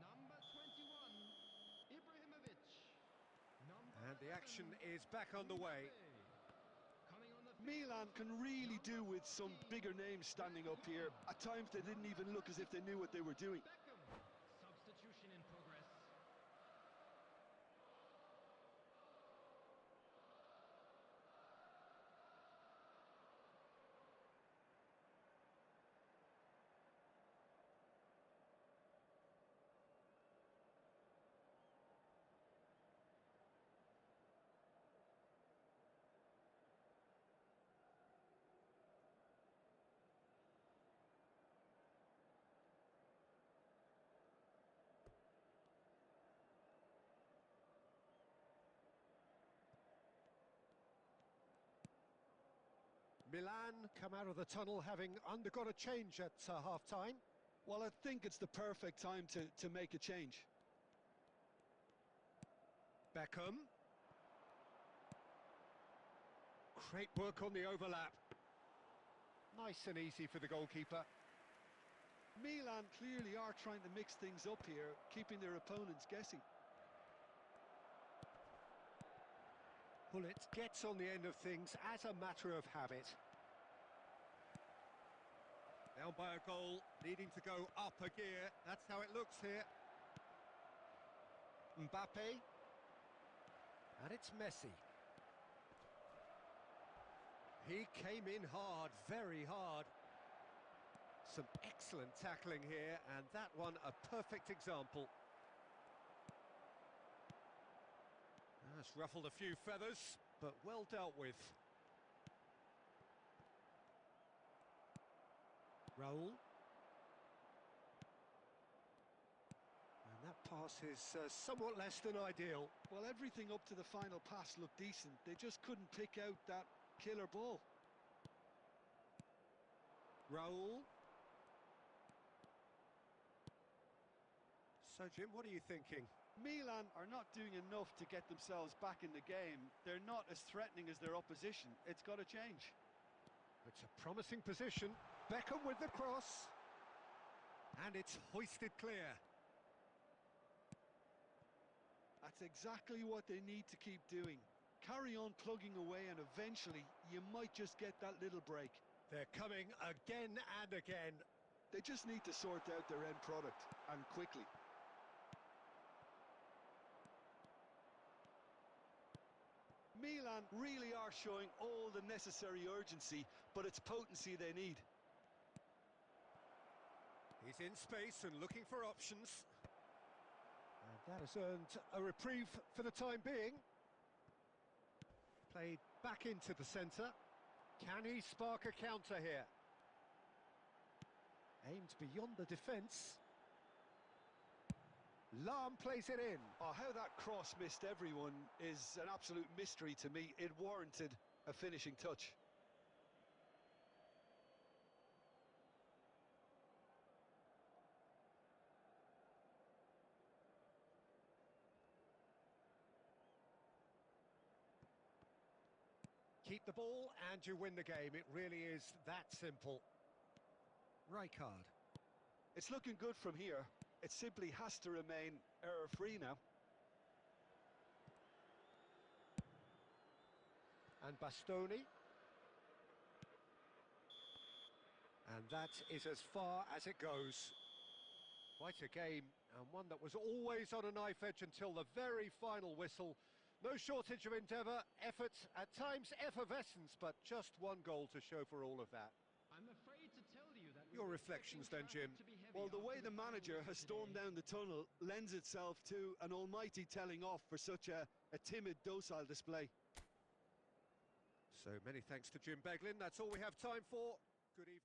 Number 21, Ibrahimovic. Number And the 11, action is back on the way. Coming on the field, Milan can really do with some bigger names standing up here. At times they didn't even look as if they knew what they were doing. Beckham. Substitution in progress. Milan come out of the tunnel having undergone a change at half-time. Well, I think it's the perfect time to make a change. Beckham. Great work on the overlap. Nice and easy for the goalkeeper. Milan clearly are trying to mix things up here, keeping their opponents guessing. Bullet gets on the end of things as a matter of habit. Down by a goal, needing to go up a gear. That's how it looks here. Mbappe. And it's Messi. He came in hard, very hard. Some excellent tackling here, and that one a perfect example. That's ruffled a few feathers, but well dealt with. Raul. And that pass is somewhat less than ideal. Well, everything up to the final pass looked decent. They just couldn't pick out that killer ball. Raul. So, Jim, what are you thinking? Milan are not doing enough to get themselves back in the game. They're not as threatening as their opposition. It's got to change. It's a promising position. Beckham with the cross. And it's hoisted clear. That's exactly what they need to keep doing. Carry on plugging away and eventually you might just get that little break. They're coming again and again. They just need to sort out their end product, and quickly. Milan really are showing all the necessary urgency, but it's potency they need. He's in space and looking for options. And that has earned a reprieve for the time being. Played back into the centre. Can he spark a counter here? Aimed beyond the defence. Lahm plays it in. Oh, how that cross missed everyone is an absolute mystery to me. It warranted a finishing touch. Keep the ball and you win the game. It really is that simple. Rijkaard. It's looking good from here. It simply has to remain error-free now. And Bastoni. And that is as far as it goes. Quite a game, and one that was always on a knife edge until the very final whistle. No shortage of endeavour, effort, at times effervescence, but just one goal to show for all of that. I'm afraid to tell you that Your reflections then, Jim? Well, the way the manager has stormed down the tunnel lends itself to an almighty telling off for such a timid, docile display. So many thanks to Jim Beglin. That's all we have time for. Good evening.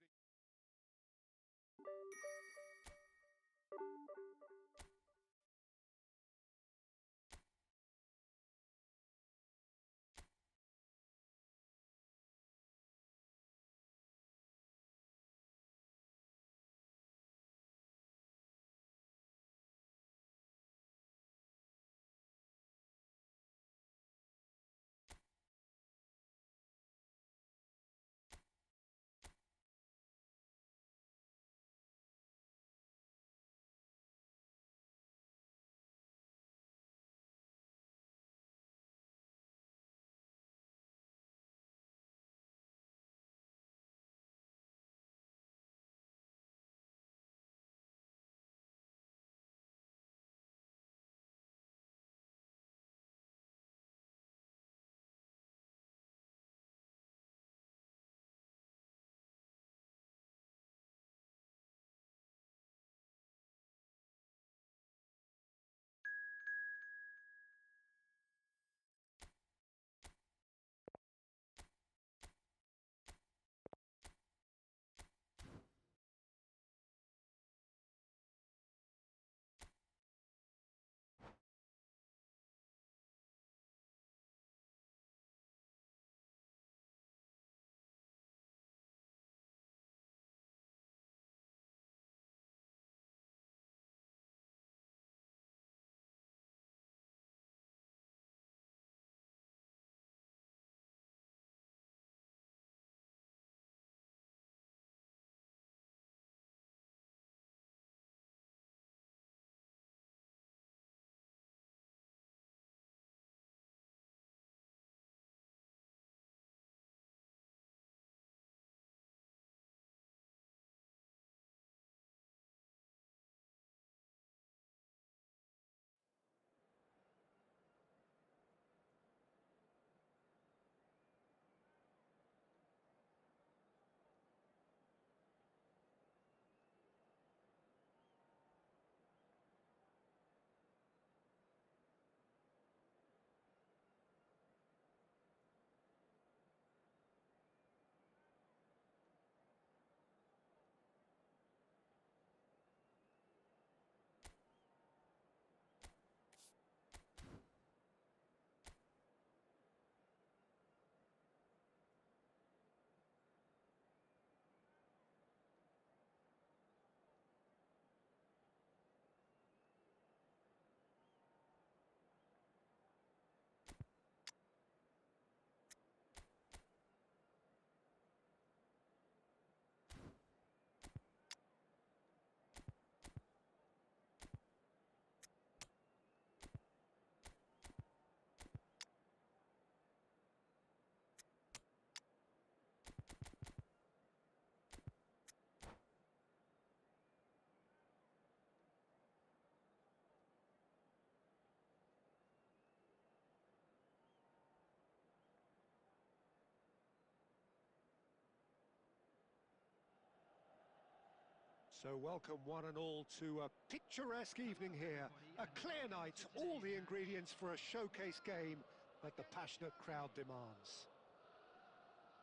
So welcome one and all to a picturesque evening here. A clear night, all the ingredients for a showcase game that the passionate crowd demands.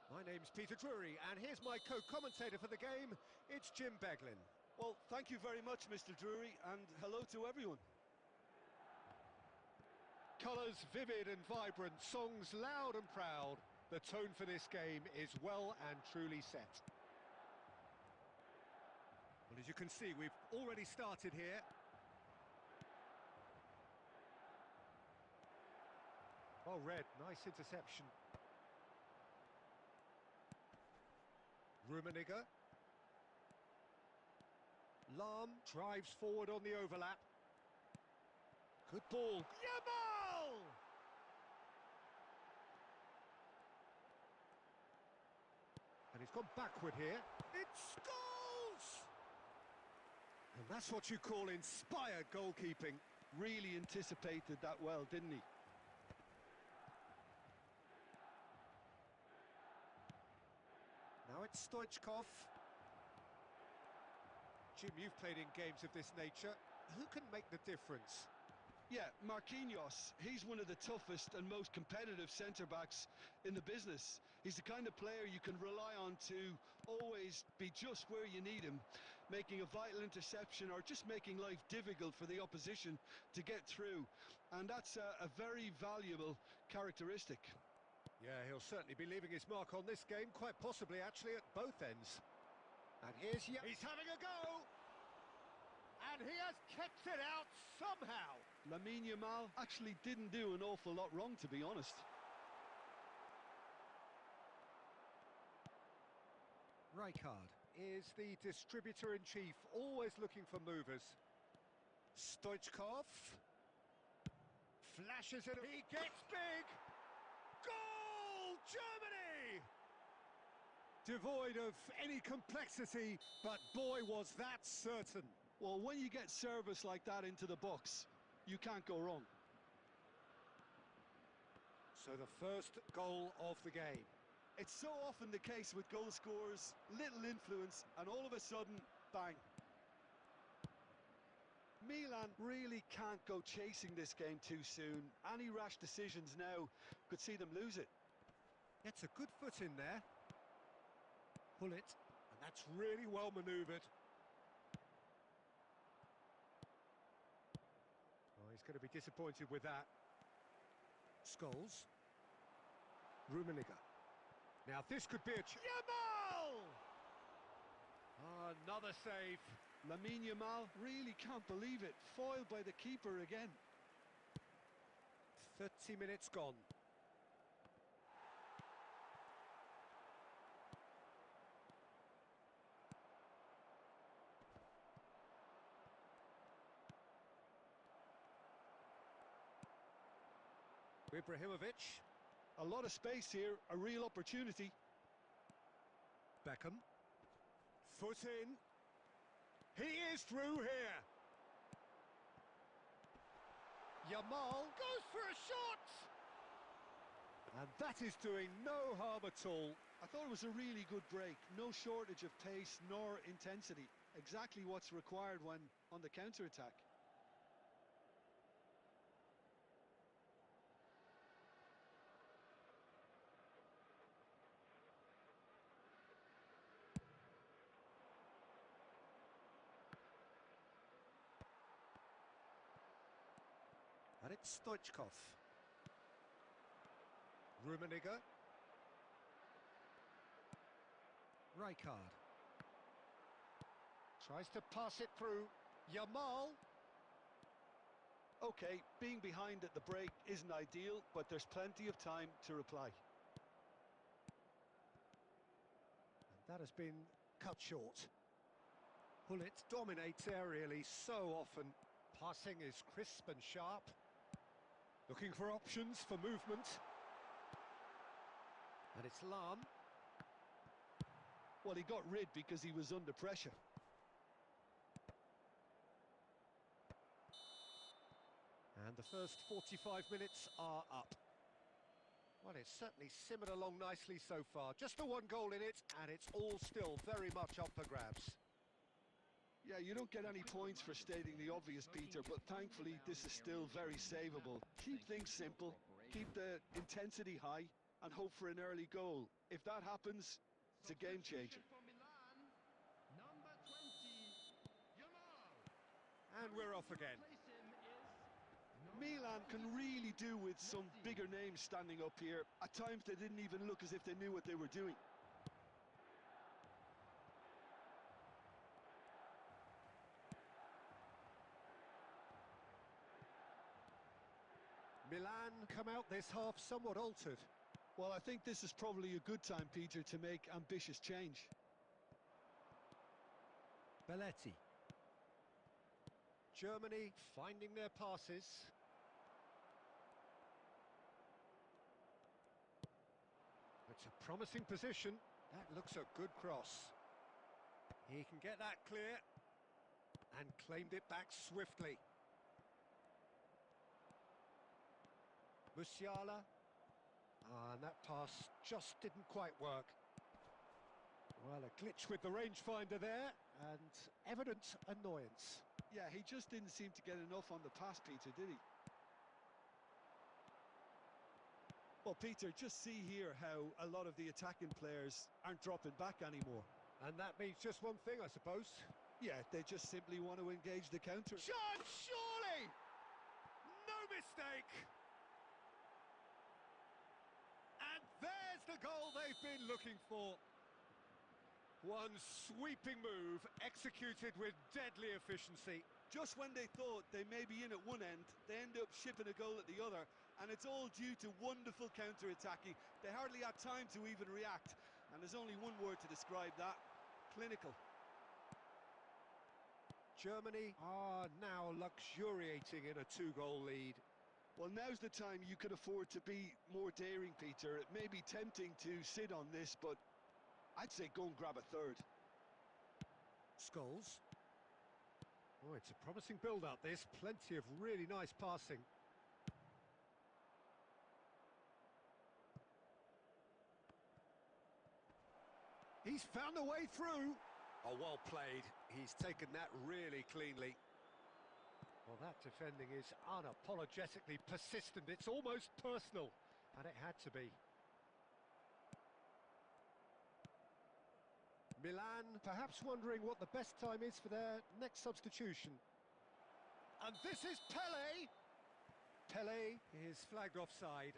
My name's Peter Drury, and here's my co-commentator for the game. It's Jim Beglin. Well, thank you very much, Mr. Drury, and hello to everyone. Colours vivid and vibrant, songs loud and proud. The tone for this game is well and truly set. Well, as you can see, we've already started here. Well read, nice interception. Rummenigge. Lahm drives forward on the overlap. Good ball. Yamal! And he's gone backward here. It's goals! And that's what you call inspired goalkeeping. Really anticipated that well, didn't he? Now it's Stoichkov. Jim, you've played in games of this nature. Who can make the difference? Yeah, Marquinhos, he's one of the toughest and most competitive centre-backs in the business. He's the kind of player you can rely on to always be just where you need him, making a vital interception or just making life difficult for the opposition to get through. And that's a very valuable characteristic. Yeah, he'll certainly be leaving his mark on this game, quite possibly actually at both ends. And he's having a go! And he has kept it out somehow. Lamine Yamal actually didn't do an awful lot wrong, to be honest. Rijkaard is the distributor-in-chief, always looking for movers. Stoichkov flashes it. He gets big. Goal, Germany! Devoid of any complexity, but boy, was that certain. Well, when you get service like that into the box, you can't go wrong. So the first goal of the game. It's so often the case with goal scorers, little influence, and all of a sudden, bang. Milan really can't go chasing this game too soon. Any rash decisions now could see them lose it. Gets a good foot in there. Pull it, and that's really well manoeuvred. Oh, he's going to be disappointed with that. Scholes. Rummenigge. Now this could be a... Yamal! Oh, another save. Lamine Yamal really can't believe it. Foiled by the keeper again. 30 minutes gone. Ibrahimovic. A lot of space here, a real opportunity. Beckham. Foot in. He is through here. Yamal goes for a shot! And that is doing no harm at all. I thought it was a really good break. No shortage of pace nor intensity. Exactly what's required when on the counter-attack. And it's Stoichkov. Rummenigge. Rijkaard. Tries to pass it through. Yamal. Okay, being behind at the break isn't ideal, but there's plenty of time to reply. And that has been cut short. Pullet dominates aerially so often. Passing is crisp and sharp. Looking for options for movement. And it's Lahm. Well, he got rid because he was under pressure. And the first 45 minutes are up. Well, it's certainly simmered along nicely so far. Just the one goal in it, and it's all still very much up for grabs. you don't get any points for stating the obvious, Peter, but thankfully this is still very savable. Keep things simple, keep the intensity high, and hope for an early goal. If that happens, it's a game changer. And we're off again. Milan can really do with some bigger names standing up here. At times they didn't even look as if they knew what they were doing. Milan come out this half somewhat altered. Well, I think this is probably a good time, Peter, to make ambitious change. Belletti. Germany finding their passes. It's a promising position. That looks a good cross. He can get that clear. And claimed it back swiftly. Musiala. And that pass just didn't quite work. Well, a glitch with the rangefinder there, and evident annoyance. Yeah, he just didn't seem to get enough on the pass, Peter, did he? Well, Peter, just see here how a lot of the attacking players aren't dropping back anymore. And that means just one thing, I suppose. Yeah, they just simply want to engage the counter. Chance, surely! No mistake! And there's the goal they've been looking for. One sweeping move, executed with deadly efficiency. Just when they thought they may be in at one end, they end up shipping a goal at the other, and it's all due to wonderful counter-attacking. They hardly had time to even react, and there's only one word to describe that: clinical. Germany are now luxuriating in a two-goal lead. Well, now's the time you could afford to be more daring, Peter. It may be tempting to sit on this, but I'd say go and grab a third. Scholes. Oh, it's a promising build-up, this. Plenty of really nice passing. He's found a way through. Oh, well played. He's taken that really cleanly. Well, that defending is unapologetically persistent. It's almost personal, and it had to be. Milan perhaps wondering what the best time is for their next substitution. And this is Pele. Pele is flagged offside.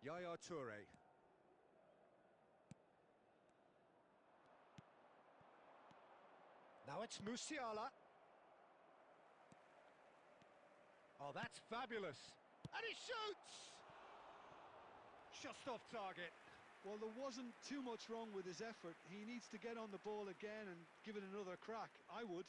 Yaya Toure. Now it's Musiala. Oh, that's fabulous. And he shoots! Just off target. Well, there wasn't too much wrong with his effort. He needs to get on the ball again and give it another crack. I would.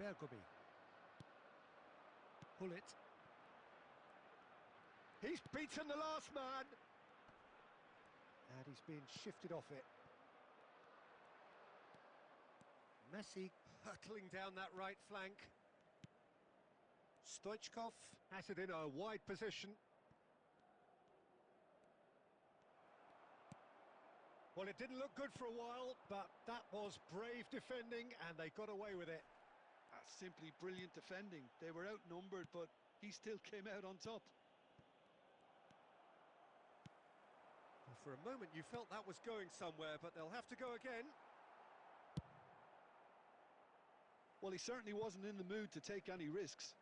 Bergomi. Pull it. He's beaten the last man. And he's been shifted off it. Messi hurtling down that right flank. Stoichkov has it in a wide position. Well, it didn't look good for a while, but that was brave defending, and they got away with it. That's simply brilliant defending. They were outnumbered, but he still came out on top. Well, for a moment you felt that was going somewhere, but they'll have to go again. Well, he certainly wasn't in the mood to take any risks.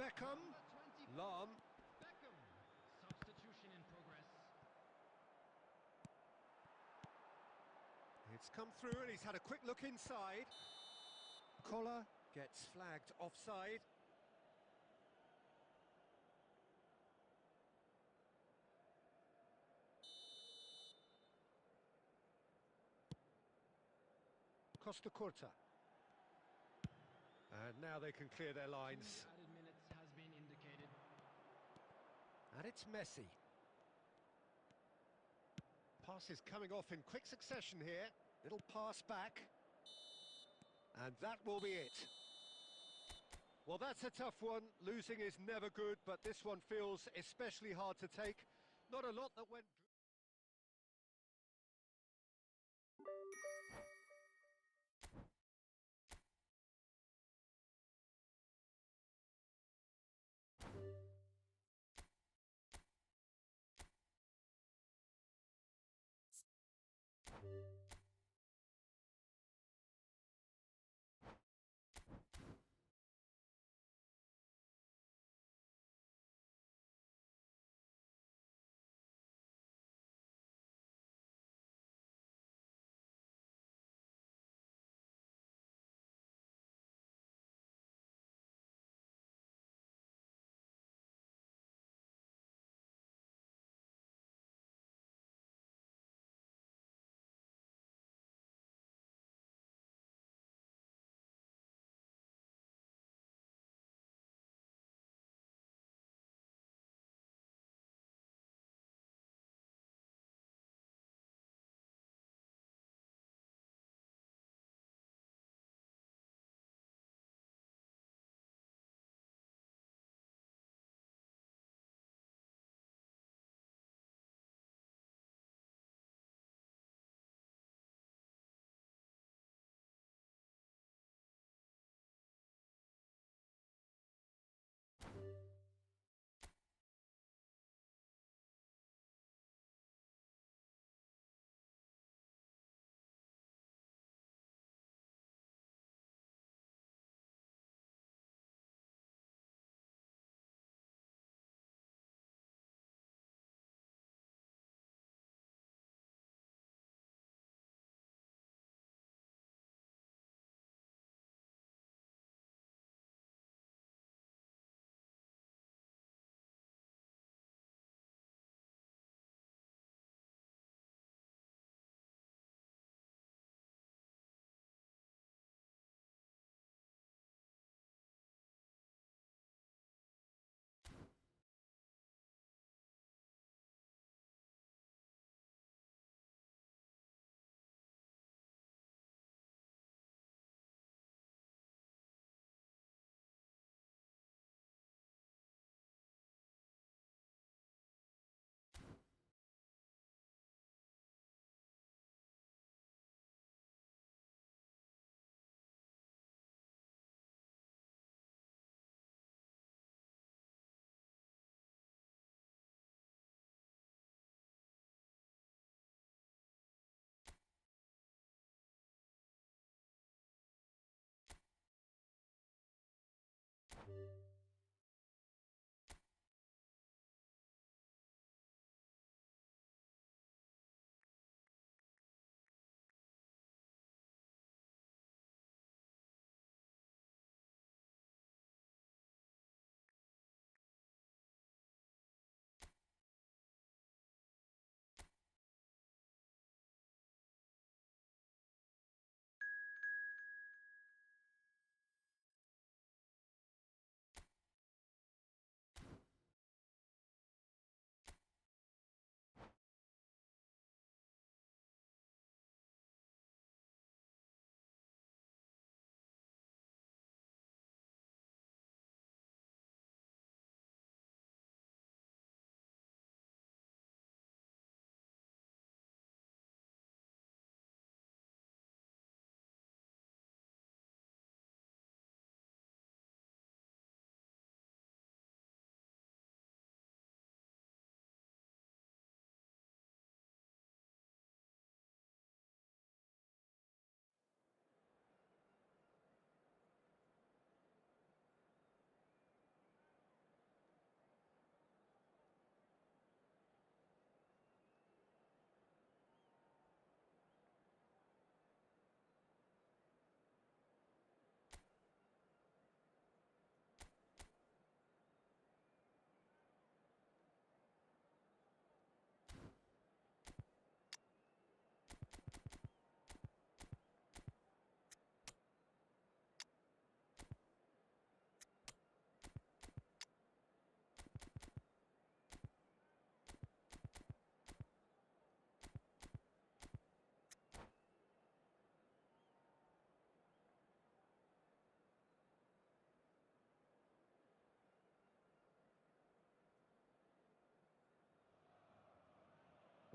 Beckham. Lam. Beckham. Substitution in progress. It's come through and he's had a quick look inside. Collar gets flagged offside. Costa Curta. And now they can clear their lines. 2 added minutes has been indicated. And it's Messi. Passes coming off in quick succession here. Little pass back. And that will be it. Well, that's a tough one. Losing is never good, but this one feels especially hard to take. Not a lot that went...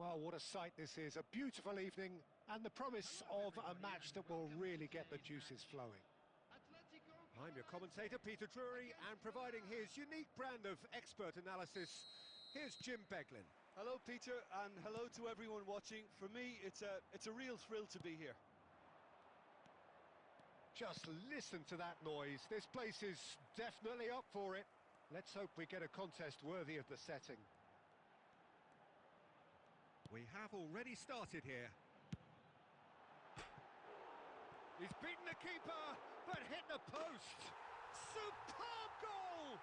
Oh, what a sight this is. A beautiful evening and the promise of a match that will really get the juices flowing. I'm your commentator, Peter Drury, and providing his unique brand of expert analysis, here's Jim Beglin. Hello, Peter, and hello to everyone watching. For me, it's a real thrill to be here. Just listen to that noise. This place is definitely up for it. Let's hope we get a contest worthy of the setting. We have already started here. He's beaten the keeper, but hit the post. Superb goal!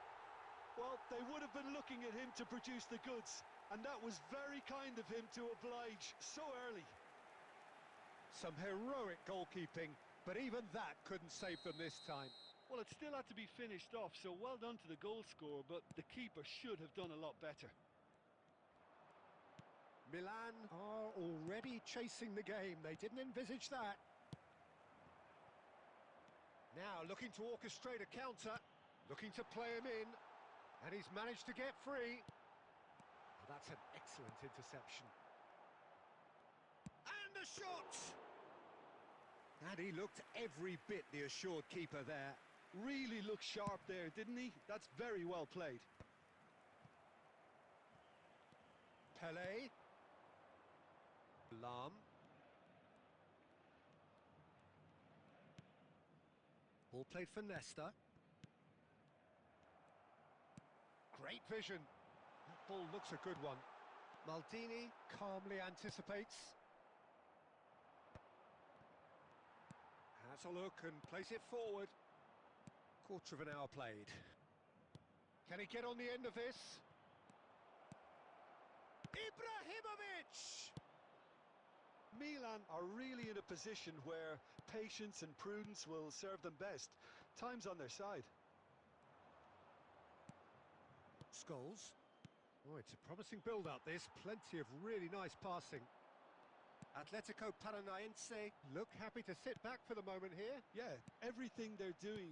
Well, they would have been looking at him to produce the goods, and that was very kind of him to oblige so early. Some heroic goalkeeping, but even that couldn't save them this time. Well, it still had to be finished off, so well done to the goal scorer, but the keeper should have done a lot better. Milan are already chasing the game. They didn't envisage that. Now looking to orchestrate a counter, looking to play him in, and he's managed to get free. Oh, that's an excellent interception. And the shot! And he looked every bit the assured keeper there. Really looked sharp there, didn't he? That's very well played. Pelé. Lam. Ball played for Nesta. Great vision. That ball looks a good one. Maldini calmly anticipates. Has a look and plays it forward. Quarter of an hour played. Can he get on the end of this? Ibrahimovic! Milan are really in a position where patience and prudence will serve them best. Time's on their side. Scholes. Oh, it's a promising build-up, this. Plenty of really nice passing. Atletico Paranaense look happy to sit back for the moment here. Yeah, everything they're doing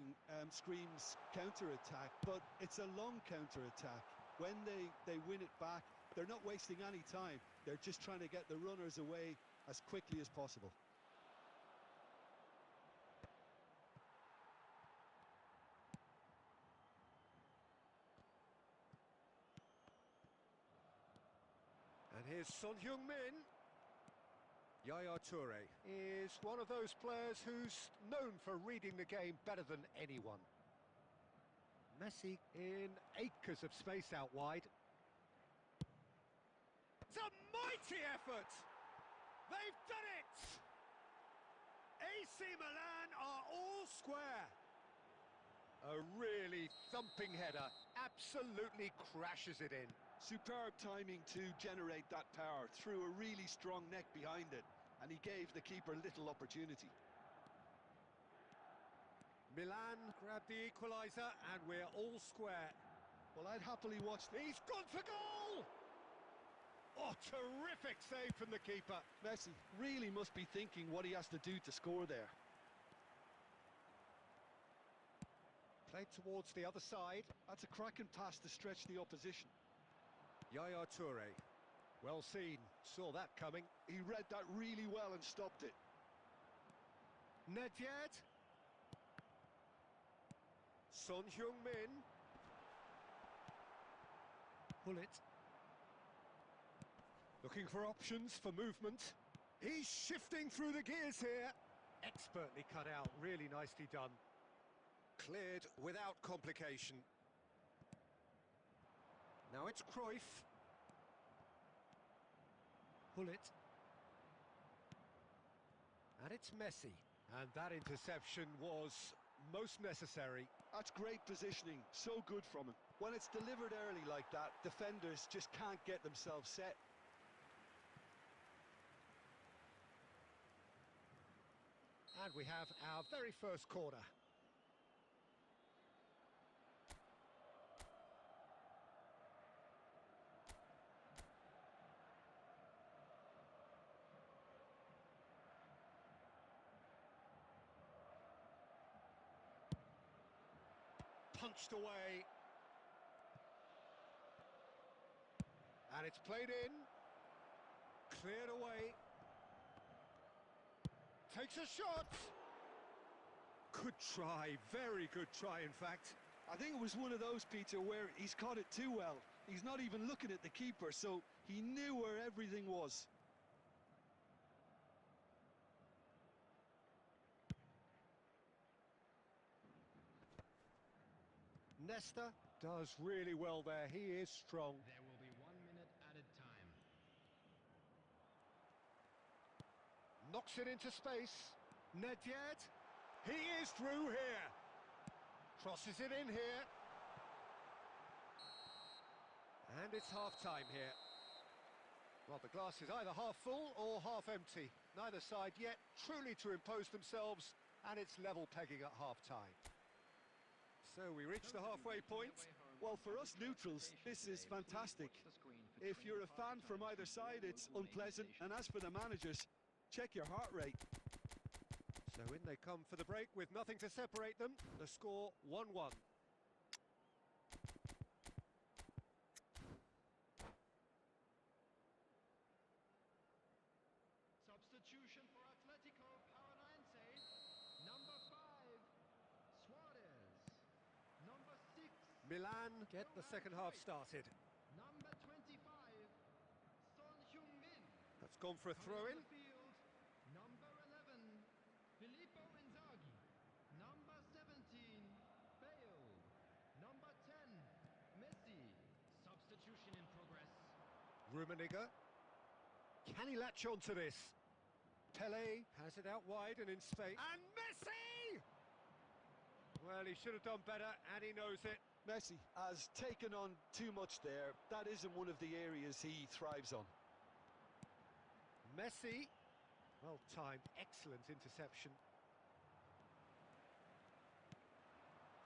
screams counter-attack, but it's a long counter-attack. When they win it back, they're not wasting any time. They're just trying to get the runners away as quickly as possible. And here's Son Heung-min. Yaya Toure is one of those players who's known for reading the game better than anyone. Messi in acres of space out wide. It's a mighty effort! They've done it! AC Milan are all square. A really thumping header, absolutely crashes it in. Superb timing to generate that power, threw a really strong neck behind it, and he gave the keeper little opportunity. Milan grabbed the equaliser, and we're all square. Well, I'd happily watch... He's gone for goal! Oh, terrific save from the keeper. Messi really must be thinking what he has to do to score there. Played towards the other side. That's a cracking pass to stretch the opposition. Yaya Toure. Well seen. Saw that coming. He read that really well and stopped it. Nedved. Son Heung-min. Bullet. Looking for options for movement. He's shifting through the gears here. Expertly cut out. Really nicely done. Cleared without complication. Now it's Cruyff. Bullet. And it's Messi. And that interception was most necessary. That's great positioning, so good from him. When it's delivered early like that, defenders just can't get themselves set. And we have our very first corner. Punched away. And it's played in. Cleared away. Takes a shot. Good try, very good try in fact. I think it was one of those, Peter, where he's caught it too well. He's not even looking at the keeper, so he knew where everything was. Nesta does really well there. He is strong. There will be 1 minute added time. Knocks it into space. Nedved. He is through here. Crosses it in here. And it's half-time here. Well, the glass is either half full or half empty. Neither side yet truly to impose themselves, and it's level pegging at half-time. So we reach the halfway point. Well, for us neutrals, this is fantastic. If you're a fan from either side, it's unpleasant. And as for the managers, check your heart rate. So in they come for the break with nothing to separate them. The score 1-1. Substitution for Atletico Paranaense. Number 5, Suarez. Number 6, Milan get the second half started. number 25, Son Heung-min. That's gone for a Coming throw-in. on the field, number 11, Filippo Inzaghi. Number 17, Bale. Number 10, Messi. Substitution in progress. Rummenigge. Can he latch on to this? Pele has it out wide and in space. And Messi! Well, he should have done better, and he knows it. Messi has taken on too much there. That isn't one of the areas he thrives on. Messi. Well timed, excellent interception.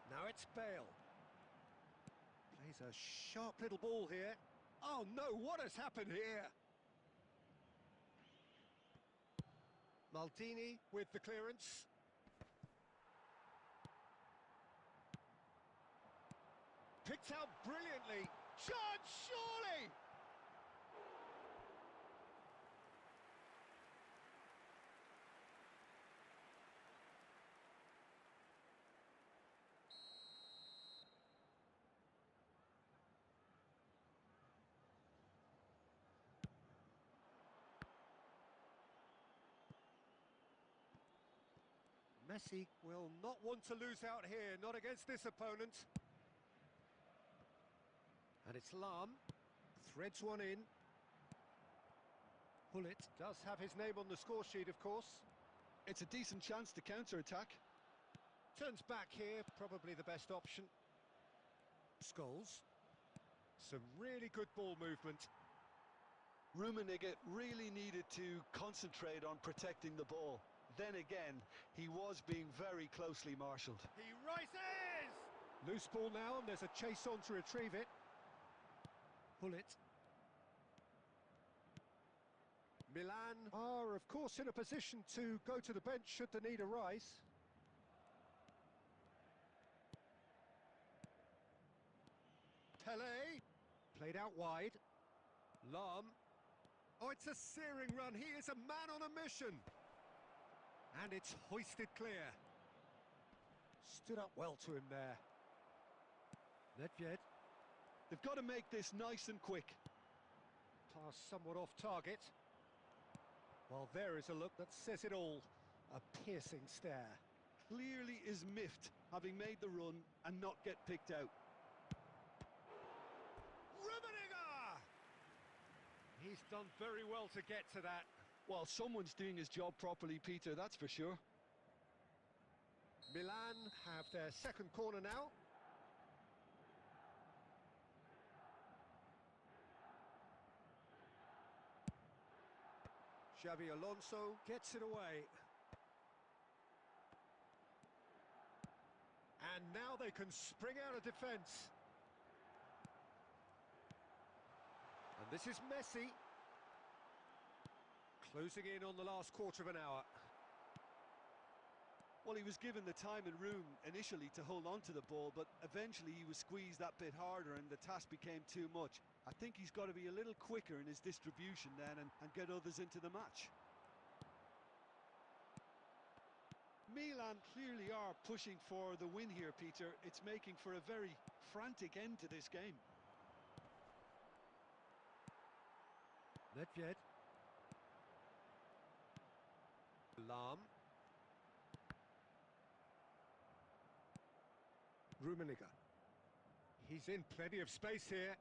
Now it's Bale. Plays a sharp little ball here. Oh no, what has happened here? Maldini with the clearance. Picked out brilliantly. Chance, surely! Messi will not want to lose out here, not against this opponent. And it's Lahm, threads one in. Hullet does have his name on the score sheet, of course. It's a decent chance to counter-attack. Turns back here, probably the best option. Scholes. Some really good ball movement. Rummenigge really needed to concentrate on protecting the ball. Then again, he was being very closely marshalled. He rises! Loose ball now, and there's a chase on to retrieve it. Hullet. Milan are, of course, in a position to go to the bench should the need arise. Pele. Played out wide. Lahm. Oh, it's a searing run. He is a man on a mission. And it's hoisted clear. Stood up well to him there. Nedved. They've got to make this nice and quick. Pass somewhat off target. Well, there is a look that says it all. A piercing stare. Clearly is miffed, having made the run and not get picked out. Rummenigge! He's done very well to get to that. Well, someone's doing his job properly, Peter, that's for sure. Milan have their second corner now. Xabi Alonso gets it away. And now they can spring out of defence. And this is Messi. Closing in on the last quarter of an hour. Well, he was given the time and room initially to hold on to the ball, but eventually he was squeezed that bit harder and the task became too much. I think he's got to be a little quicker in his distribution then and get others into the match. Milan clearly are pushing for the win here, Peter. It's making for a very frantic end to this game. Nedved. Lam. Rummenigge. He's in plenty of space here.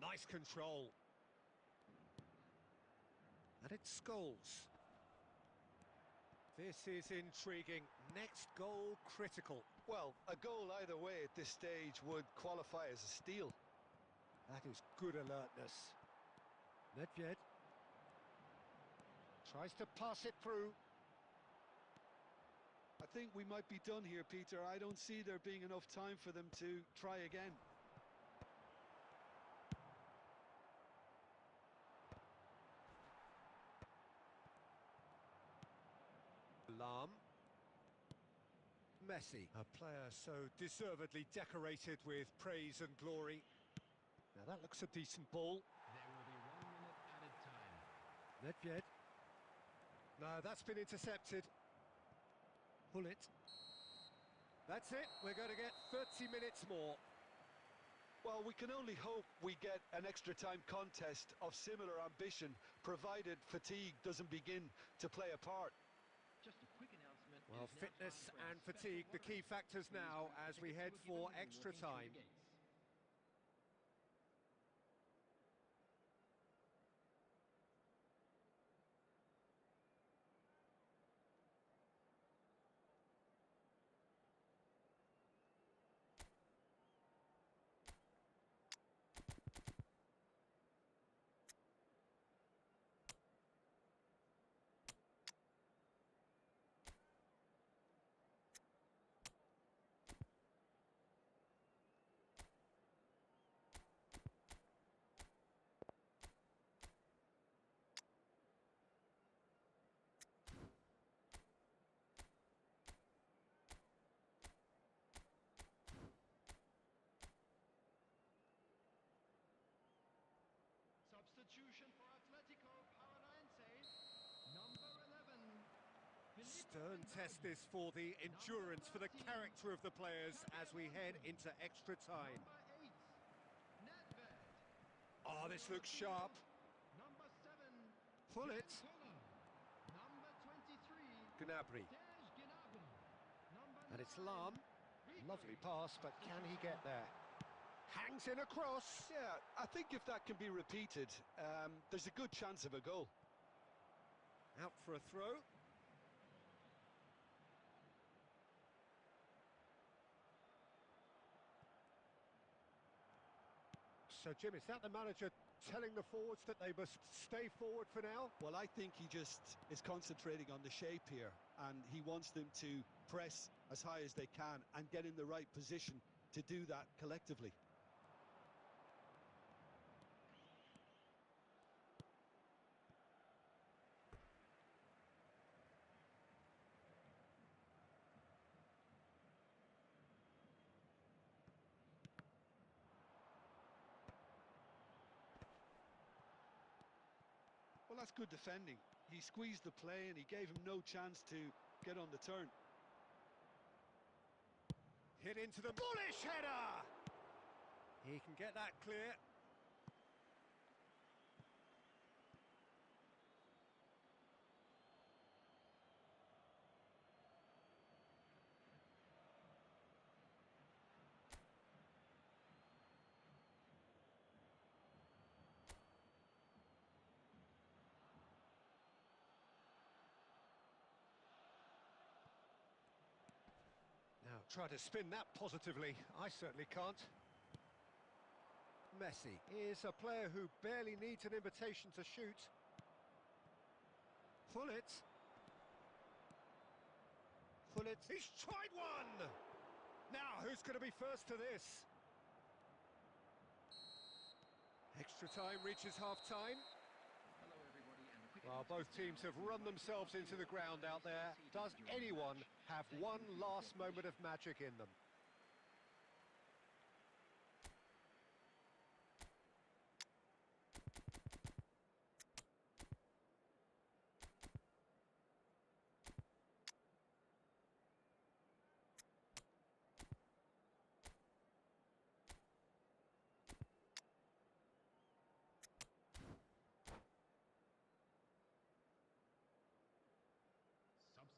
Nice control. And it's Scholes. This is intriguing. Next goal critical. Well, a goal either way at this stage would qualify as a steal. That is good alertness. Nedved. Tries to pass it through. I think we might be done here, Peter. I don't see there being enough time for them to try again. Lam. Messi, a player so deservedly decorated with praise and glory. Now that looks a decent ball. There will be 1 minute added time. Nedved. No, that's been intercepted. Pull it. That's it. We're going to get 30 minutes more. Well, we can only hope we get an extra time contest of similar ambition, provided fatigue doesn't begin to play a part. Just a quick announcement. Well, It is now fitness time for our and special fatigue, the key water. factors Please now grab as the we tickets head you were for given when extra walking through time. the gates. Substitution for Atletico Paranaense, number 11. Stern test this for the endurance, for the character of the players as we head into extra time. Number 8, Nedved. Oh, this looks sharp. Number 7, Pull it. Number 23, Gnabry. Serge Gnabry. Number And it's 9, Lam. Lovely pass, but can he get there? Hangs in across. Yeah, I think if that can be repeated, there's a good chance of a goal. Out for a throw. So, Jim, is that the manager telling the forwards that they must stay forward for now? Well, I think he just is concentrating on the shape here, and he wants them to press as high as they can and get in the right position to do that collectively. Well, that's good defending. He squeezed the play and he gave him no chance to get on the turn. Hit into the bullish header! He can get that clear. Now, try to spin that positively. I certainly can't. Messi is a player who barely needs an invitation to shoot. Pull it. Pull it. He's tried one! Now, who's going to be first to this? Extra time reaches half-time. Hello everybody, and a quick Well, both teams have run themselves into the ground out there. Does anyone have one last moment of magic in them?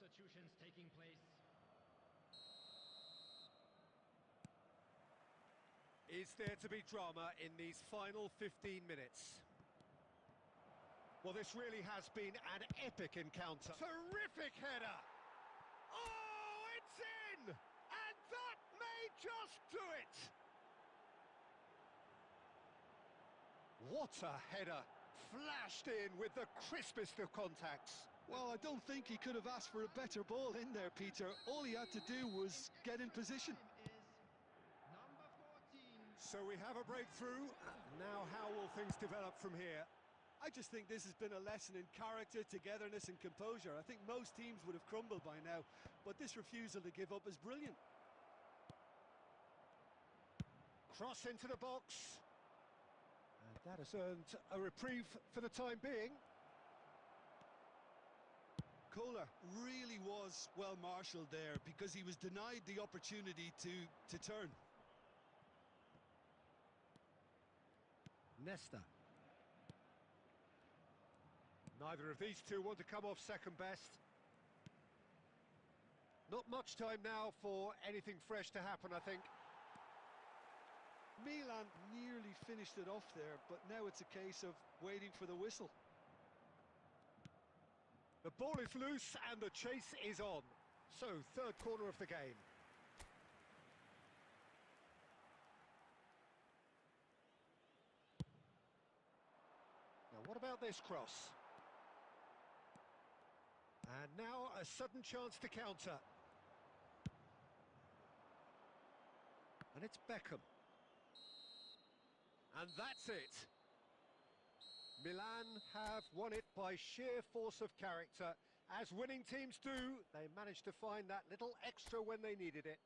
Substitutions taking place. Is there to be drama in these final 15 minutes? Well, this really has been an epic encounter. Terrific header! Oh, it's in! And that may just do it! What a header! Flashed in with the crispest of contacts. Well, I don't think he could have asked for a better ball in there, Peter. All he had to do was get in position. Is number 14. So we have a breakthrough. Now how will things develop from here? I just think this has been a lesson in character, togetherness and composure. I think most teams would have crumbled by now, but this refusal to give up is brilliant. Cross into the box. And that has earned a reprieve for the time being. Kohler really was well marshalled there because he was denied the opportunity to turn. Nesta. Neither of these two want to come off second best. Not much time now for anything fresh to happen, I think. Milan nearly finished it off there, but now it's a case of waiting for the whistle. The ball is loose and the chase is on. So, third corner of the game. Now, what about this cross? And now a sudden chance to counter. And it's Beckham. And that's it. Milan have won it by sheer force of character. As winning teams do, they managed to find that little extra when they needed it.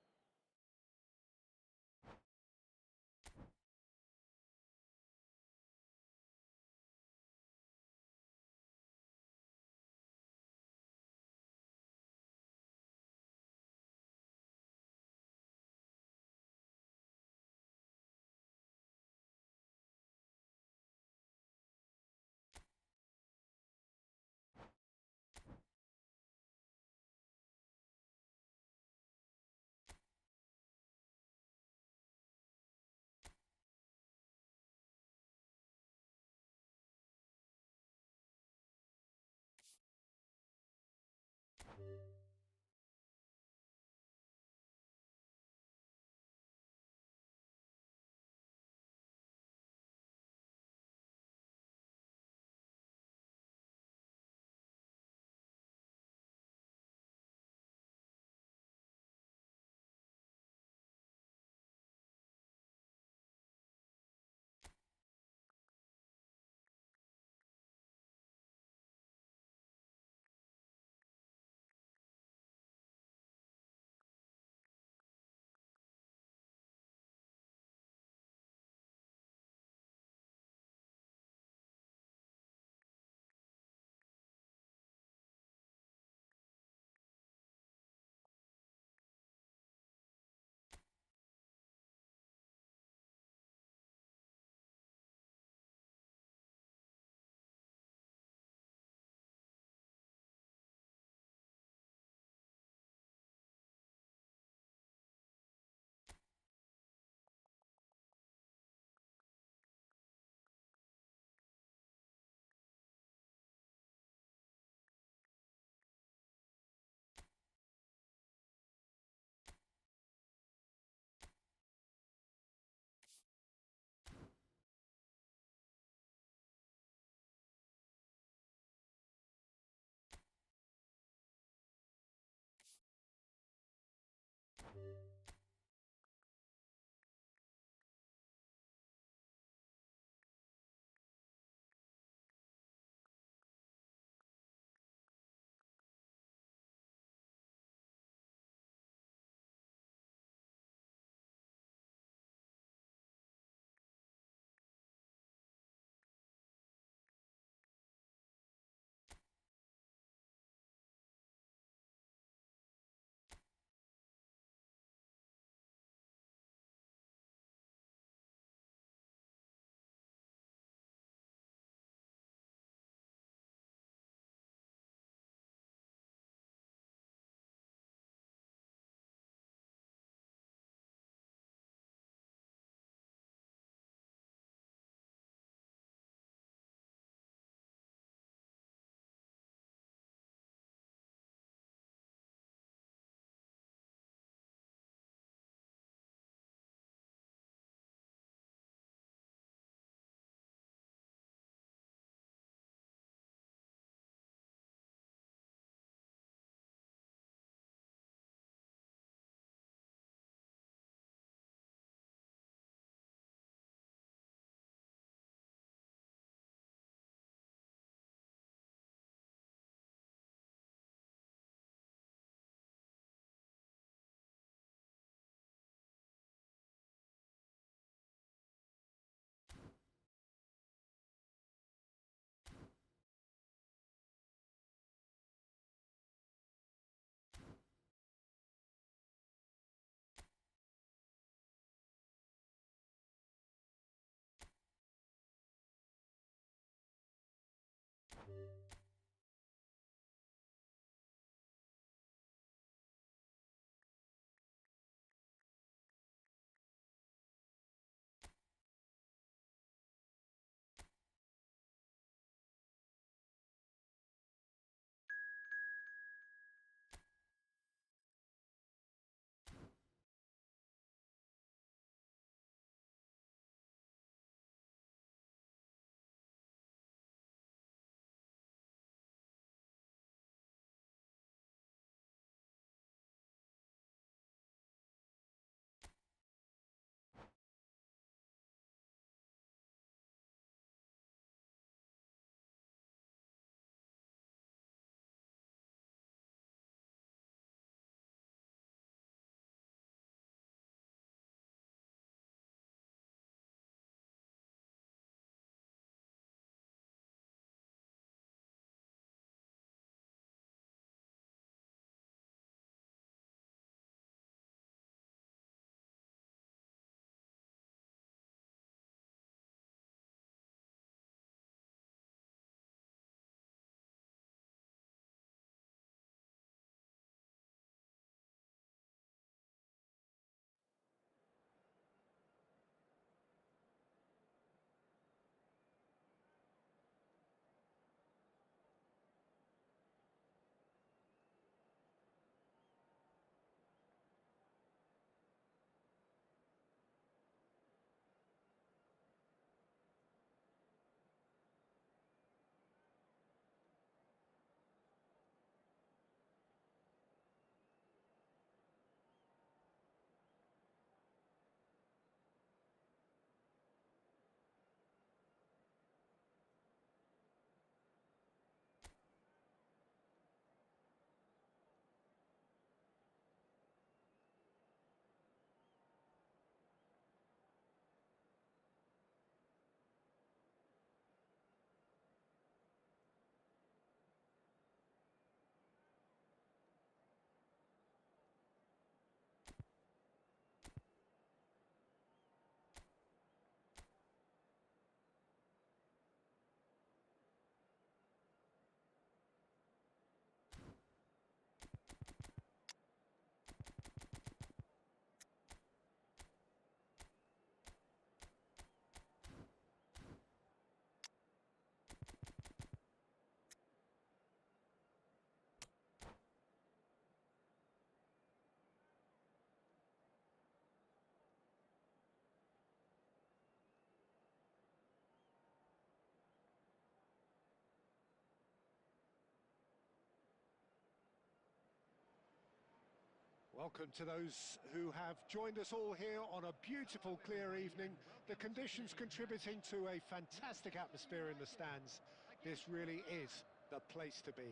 Welcome to those who have joined us all here on a beautiful, clear evening. The conditions contributing to a fantastic atmosphere in the stands. This really is the place to be.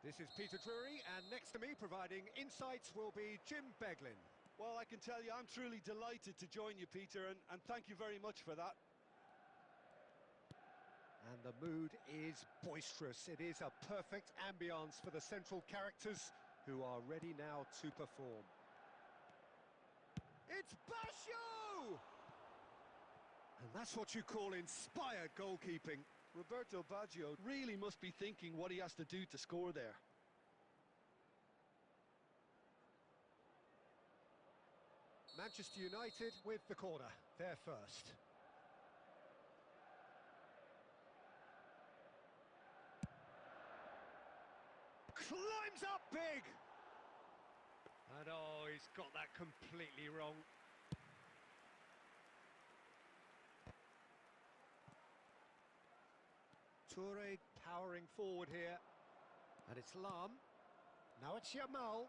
This is Peter Drury, and next to me, providing insights, will be Jim Beglin. Well, I can tell you I'm truly delighted to join you, Peter, and thank you very much for that. And the mood is boisterous. It is a perfect ambience for the central characters who are ready now to perform. It's Basho! And that's what you call inspired goalkeeping. Roberto Baggio really must be thinking what he has to do to score there. Manchester United with the corner. They're first. Climbs up big! And oh, he's got that completely wrong. Toure powering forward here. And it's Lam. Now it's Yamal.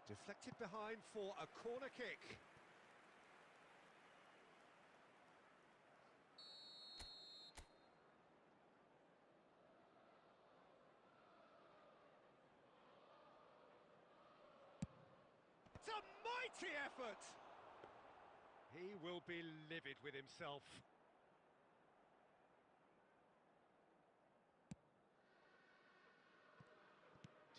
Deflected behind for a corner kick. It's a mighty effort! He will be livid with himself.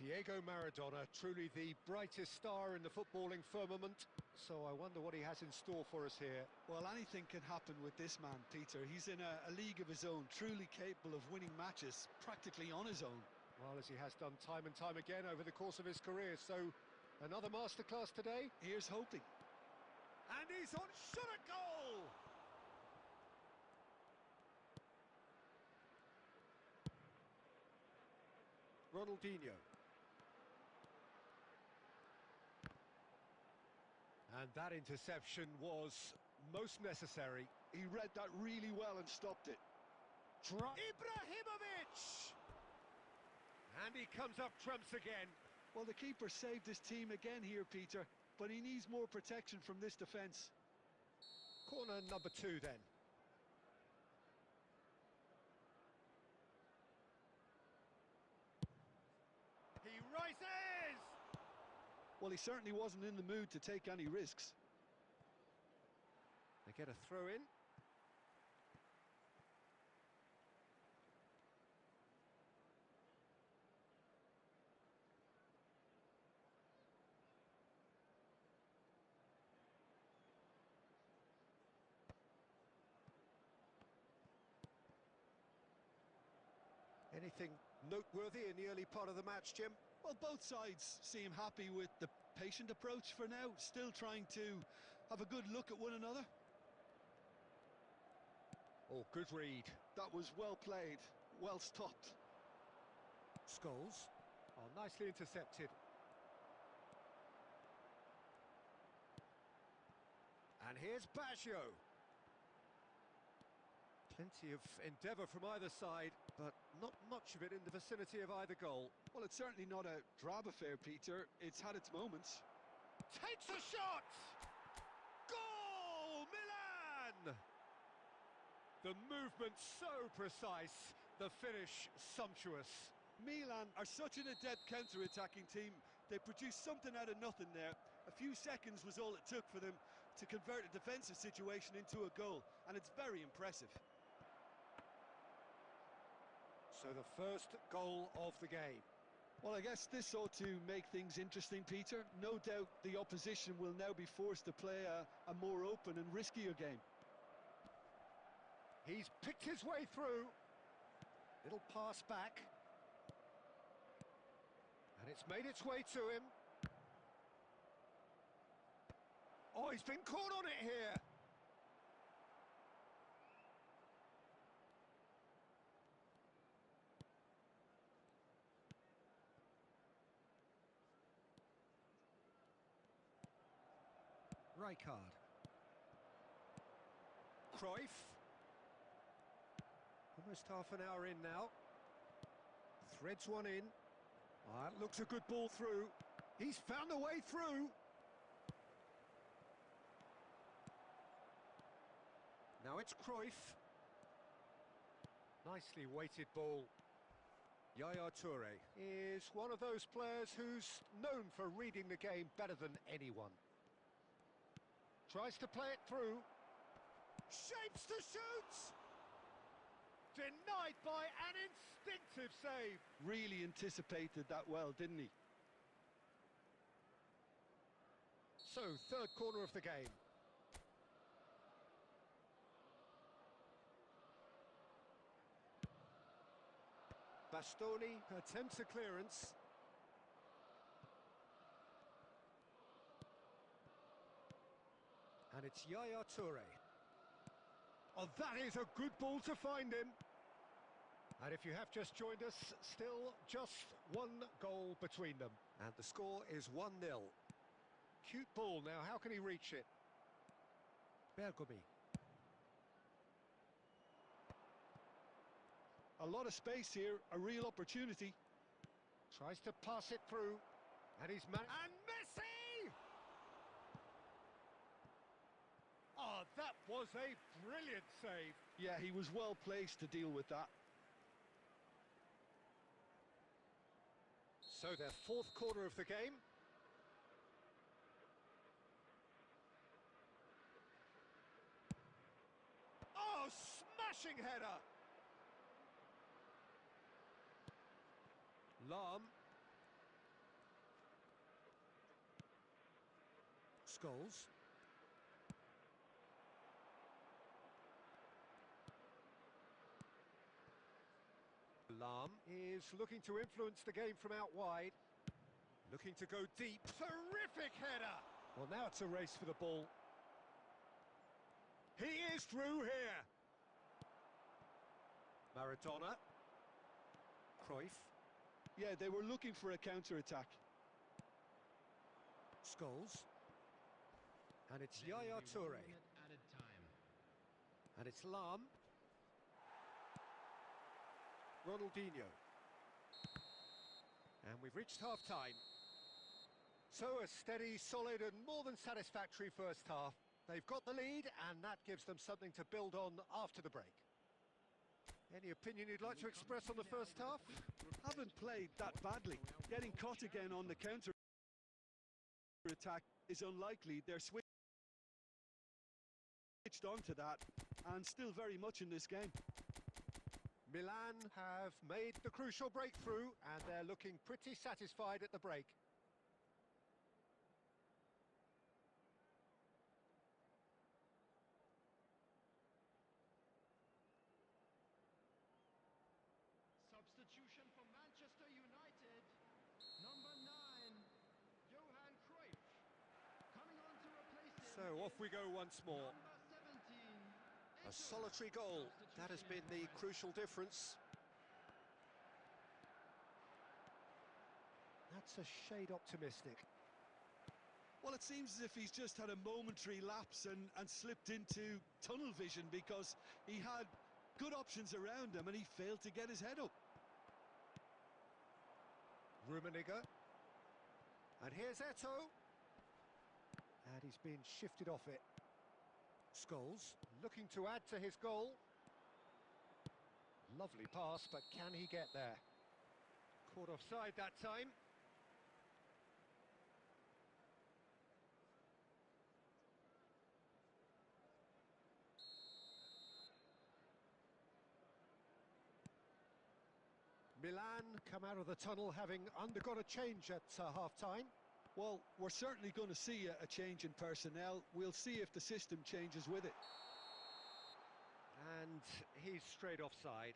Diego Maradona, truly the brightest star in the footballing firmament, so I wonder what he has in store for us here. Well, anything can happen with this man, Peter. He's in a league of his own, truly capable of winning matches, practically on his own. Well, as he has done time and time again over the course of his career, so another masterclass today. Here's hoping. And he's on shot at goal! Ronaldinho. And that interception was most necessary. He read that really well and stopped it. Ibrahimovic! And he comes up trumps again. Well, the keeper saved his team again here, Peter, but he needs more protection from this defence. Corner number 2 then. He rises! Well, he certainly wasn't in the mood to take any risks. They get a throw in. Anything noteworthy in the early part of the match, Jim? Well, both sides seem happy with the patient approach for now, still trying to have a good look at one another. Oh, good read. That was well played, well stopped. Scholes. Oh, nicely intercepted. And here's Baggio. Plenty of endeavour from either side, but not much of it in the vicinity of either goal. Well, it's certainly not a drab affair, Peter. It's had its moments. Takes a shot! Goal! Milan! The movement so precise, the finish sumptuous. Milan are such an adept counter-attacking team. They produced something out of nothing there. A few seconds was all it took for them to convert a defensive situation into a goal, and it's very impressive. So the first goal of the game. Well, I guess this ought to make things interesting, Peter. No doubt the opposition will now be forced to play a more open and riskier game. He's picked his way through. Little pass back. And it's made its way to him. Oh, he's been caught on it here. Rijkaard. Cruyff. Almost half an hour in now. Threads one in. That looks a good ball through. He's found a way through. Now it's Cruyff. Nicely weighted ball. Yaya Toure is one of those players who's known for reading the game better than anyone. Tries to play it through. Shapes to shoot! Denied by an instinctive save. Really anticipated that well, didn't he? So, third corner of the game. Bastoni attempts a clearance. And it's Yaya Toure. Oh, that is a good ball to find him. And if you have just joined us, still just one goal between them. And the score is 1-0. Cute ball now, how can he reach it? Bergomi. A lot of space here, a real opportunity. Tries to pass it through. And he's managed. And Messi! Oh, that was a brilliant save. Yeah, he was well placed to deal with that. So their fourth corner of the game. Oh, smashing header! Lahm. Scholes. Lahm is looking to influence the game from out wide. Looking to go deep. Terrific header! Well, now it's a race for the ball. He is through here. Maradona. Cruyff. Yeah, they were looking for a counter-attack. Scholes. And it's Yaya Toure. And it's Lahm. Ronaldinho. And we've reached half-time. So a steady, solid and more than satisfactory first half. They've got the lead and that gives them something to build on after the break. Any opinion you'd like to express on the first half? Haven't played that badly. Getting caught again on the counter-attack is unlikely. They're switched onto that and still very much in this game. Milan have made the crucial breakthrough and they're looking pretty satisfied at the break. Substitution for Manchester United. Number 9, Johan Cruyff. Coming on to replace him. So off we go once more. Number 17. A solitary goal. That has been the crucial difference. That's a shade optimistic. Well, it seems as if he's just had a momentary lapse and slipped into tunnel vision because he had good options around him and he failed to get his head up. Rummenigge. And here's Eto'o. And he's been shifted off it. Scholes looking to add to his goal. Lovely pass, but can he get there? Caught offside that time. Milan come out of the tunnel having undergone a change at half-time. Well, we're certainly going to see a change in personnel. We'll see if the system changes with it. And he's straight offside.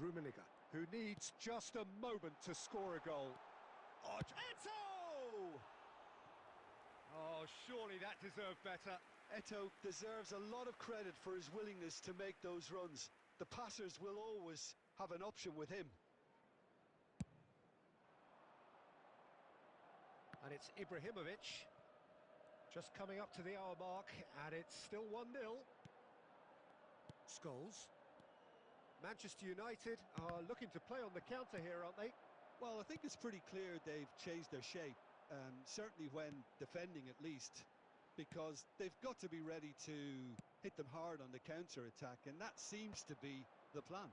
Rummenigge, who needs just a moment to score a goal. Oh, Eto'o! Oh, surely that deserved better. Eto'o deserves a lot of credit for his willingness to make those runs. The passers will always have an option with him. And it's Ibrahimovic. Just coming up to the hour mark, and it's still 1-0. Scholes. Manchester United are looking to play on the counter here, aren't they? Well, I think it's pretty clear they've changed their shape, certainly when defending at least, because they've got to be ready to hit them hard on the counter-attack, and that seems to be the plan.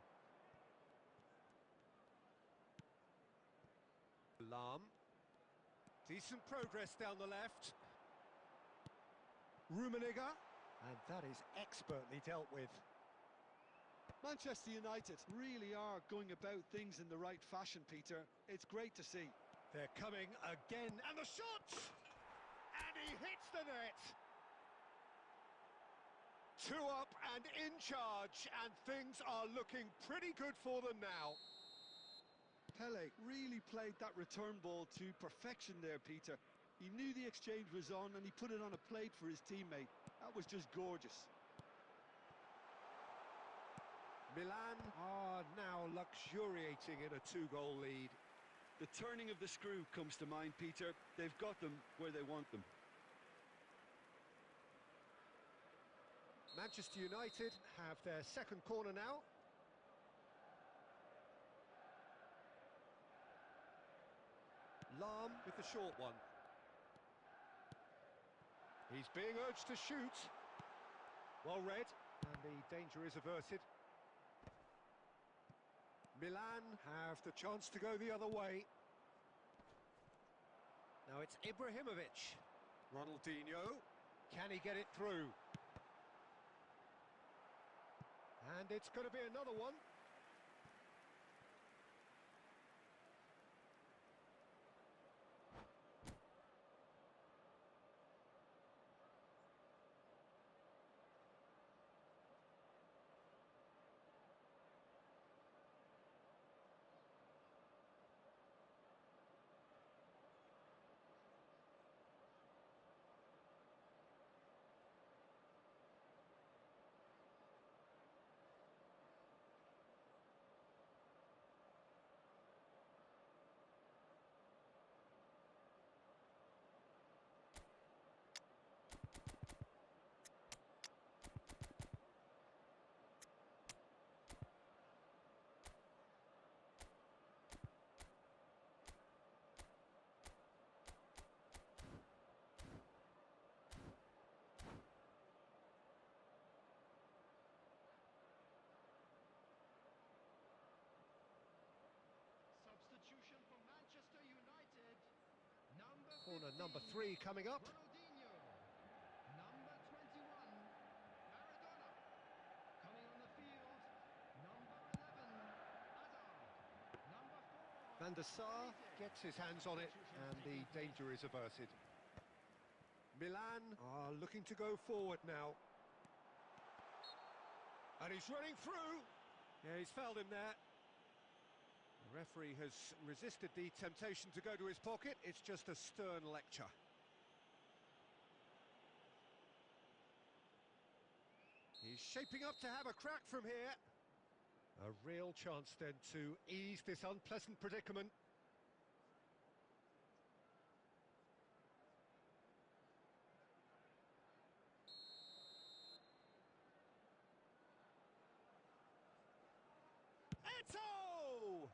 Lahm. Decent progress down the left. Rummenigge. And that is expertly dealt with. Manchester United really are going about things in the right fashion, Peter. It's great to see. They're coming again, and the shot! And he hits the net! 2 up and in charge, and things are looking pretty good for them now. Pele really played that return ball to perfection there, Peter. He knew the exchange was on and he put it on a plate for his teammate. That was just gorgeous. Milan are now luxuriating in a 2-goal lead. The turning of the screw comes to mind, Peter. They've got them where they want them. Manchester United have their second corner now. Lahm with the short one. He's being urged to shoot. Well read, and the danger is averted. Milan have the chance to go the other way. Now it's Ibrahimovic. Ronaldinho. Can he get it through? And it's going to be another one. Substitution for Manchester United. Corner number 3 coming up. Ronaldinho. Number 21, Maradona. Coming on the field, number 11, Hazard. Number 4, Van der Sar gets his hands on it, and the danger is averted. Milan are looking to go forward now. And he's running through. Yeah, he's fouled him there. The referee has resisted the temptation to go to his pocket. It's just a stern lecture. He's shaping up to have a crack from here. A real chance then to ease this unpleasant predicament. Eto!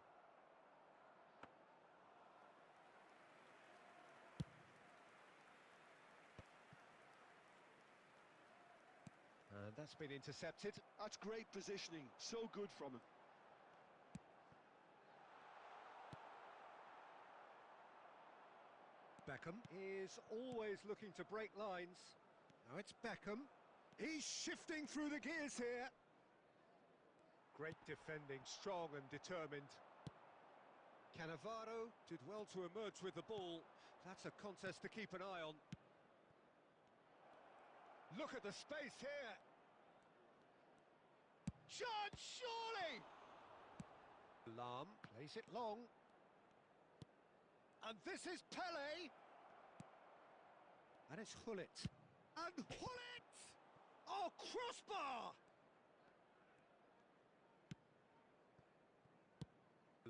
And that's been intercepted. That's great positioning. So good from him. Beckham is always looking to break lines. Now it's Beckham. He's shifting through the gears here. Great defending, strong and determined. Cannavaro did well to emerge with the ball. That's a contest to keep an eye on. Look at the space here. Shot, surely! Lahm plays it long. And this is Pele. And it's Hullet. And Hullet! Oh, crossbar!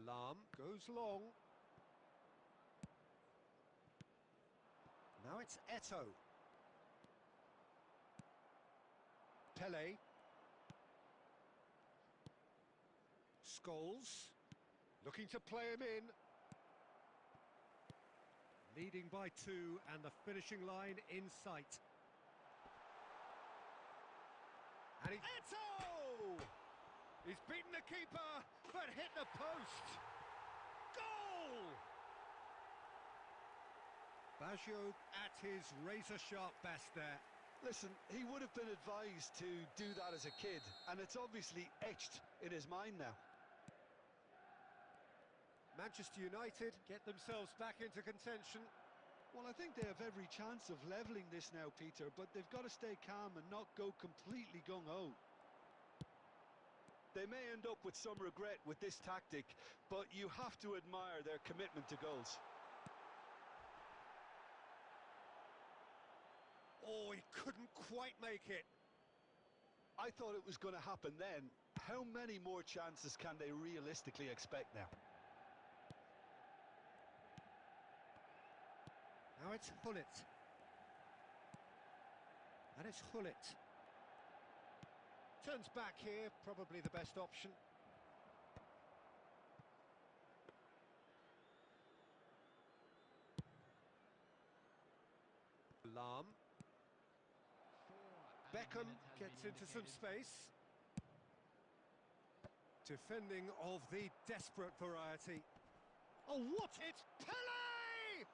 Lahm goes long. Now it's Eto. Pele. Scholes. Looking to play him in. Leading by 2 and the finishing line in sight. And Eto! He's beaten the keeper, but hit the post. Goal! Baggio at his razor-sharp best there. Listen, he would have been advised to do that as a kid, and it's obviously etched in his mind now. Manchester United get themselves back into contention. Well, I think they have every chance of levelling this now, Peter, but they've got to stay calm and not go completely gung-ho. They may end up with some regret with this tactic, but you have to admire their commitment to goals. Oh, he couldn't quite make it. I thought it was going to happen then. How many more chances can they realistically expect now? Now it's Hullet. And it's Hullet. Turns back here, probably the best option. Lam. Beckham gets into some space. Defending of the desperate variety. Oh, what? It's Pele!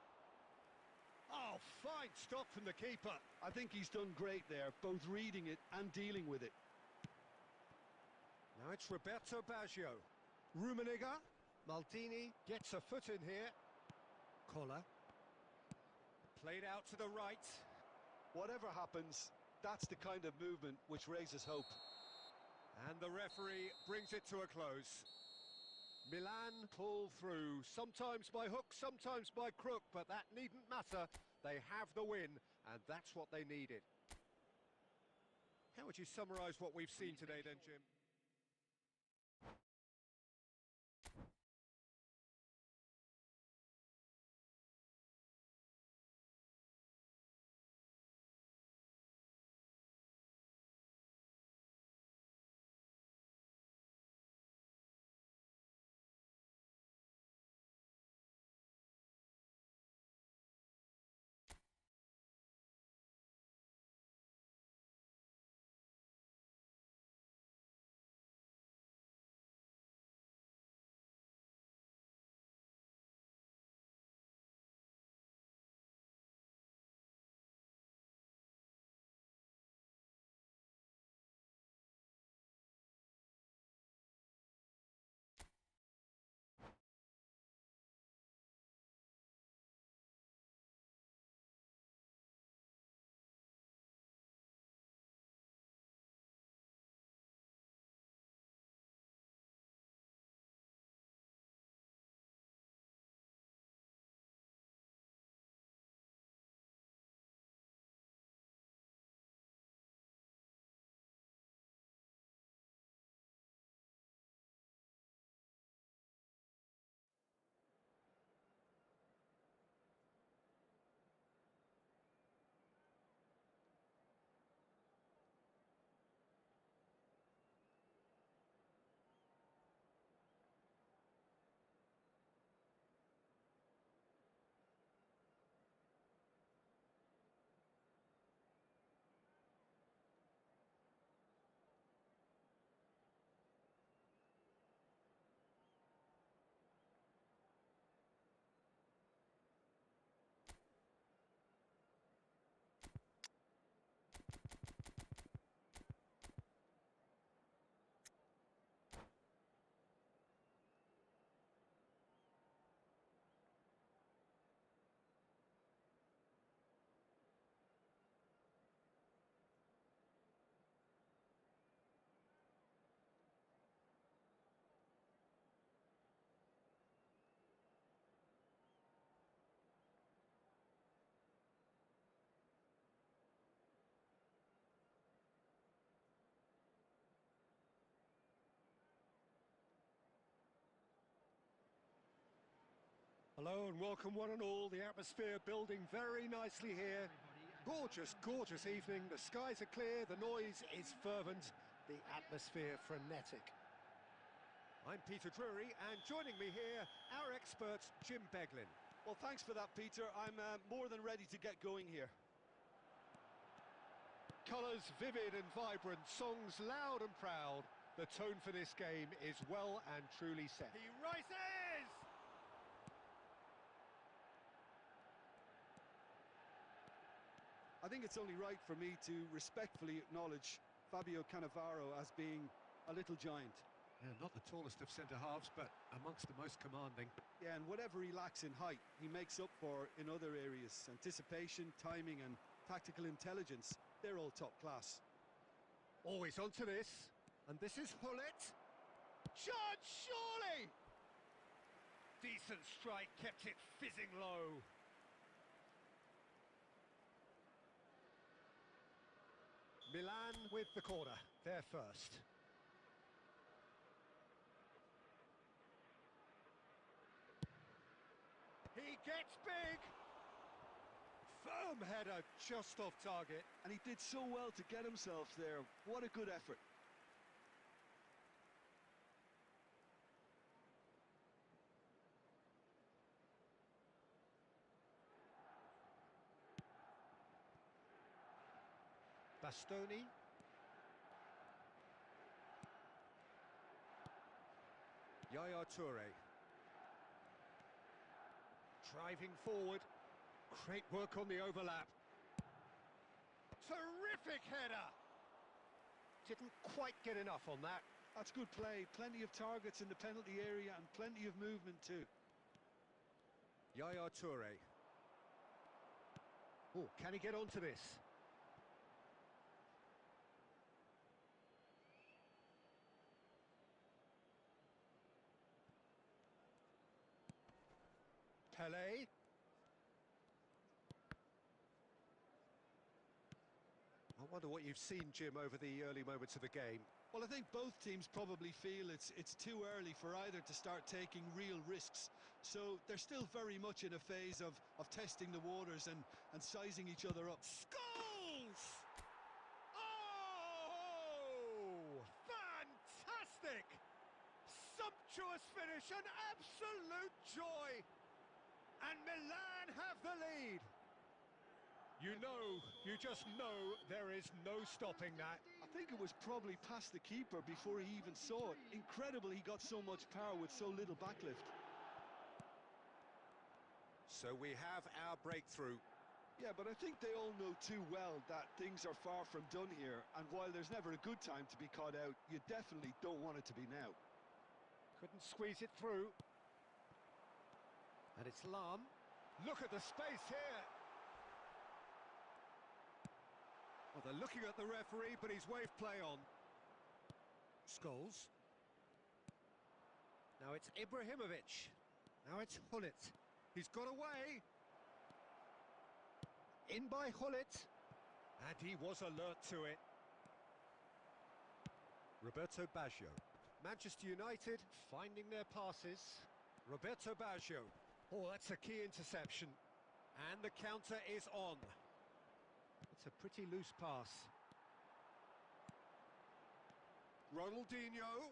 Oh, fine stop from the keeper. I think he's done great there, both reading it and dealing with it. Now it's Roberto Baggio. Rummenigge. Maldini gets a foot in here. Collar. Played out to the right. Whatever happens, that's the kind of movement which raises hope. And the referee brings it to a close. Milan pull through, sometimes by hook, sometimes by crook, but that needn't matter. They have the win, and that's what they needed. How would you summarise what we've seen today then, Jim? Hello and welcome one and all. The atmosphere building very nicely here. Gorgeous, gorgeous evening. The skies are clear, the noise is fervent, the atmosphere frenetic. I'm Peter Drury, and joining me here, our expert, Jim Beglin. Well, thanks for that, Peter. I'm more than ready to get going here. Colours vivid and vibrant, songs loud and proud. The tone for this game is well and truly set. He rises! I think it's only right for me to respectfully acknowledge Fabio Cannavaro as being a little giant. Yeah, not the tallest of centre-halves, but amongst the most commanding. Yeah, and whatever he lacks in height, he makes up for in other areas. Anticipation, timing and tactical intelligence, they're all top class. Always onto this, and this is Hullet. Chance, surely! Decent strike, kept it fizzing low. Milan with the corner, there first. He gets big! Firm header, just off target. And he did so well to get himself there. What a good effort. Bastoni. Yaya Toure. Driving forward. Great work on the overlap. Terrific header! Didn't quite get enough on that. That's good play. Plenty of targets in the penalty area and plenty of movement too. Yaya Toure. Oh, can he get onto this? Pelé. I wonder what you've seen, Jim, over the early moments of the game. Well, I think both teams probably feel it's too early for either to start taking real risks. So they're still very much in a phase of testing the waters and sizing each other up. Skulls! Oh! Fantastic! Sumptuous finish, an absolute joy! And Milan have the lead. You just know there is no stopping that. I think it was probably past the keeper before he even saw it. Incredible he got so much power with so little backlift. So we have our breakthrough. Yeah, but I think they all know too well that things are far from done here. And while there's never a good time to be caught out, you definitely don't want it to be now. Couldn't squeeze it through. And it's Lam. Look at the space here. Well, they're looking at the referee, but he's waved play on. Scholes. Now it's Ibrahimovic. Now it's Hullet. He's got away. In by Hullet. And he was alert to it. Roberto Baggio. Manchester United finding their passes. Roberto Baggio. Oh, that's a key interception. And the counter is on. It's a pretty loose pass. Ronaldinho.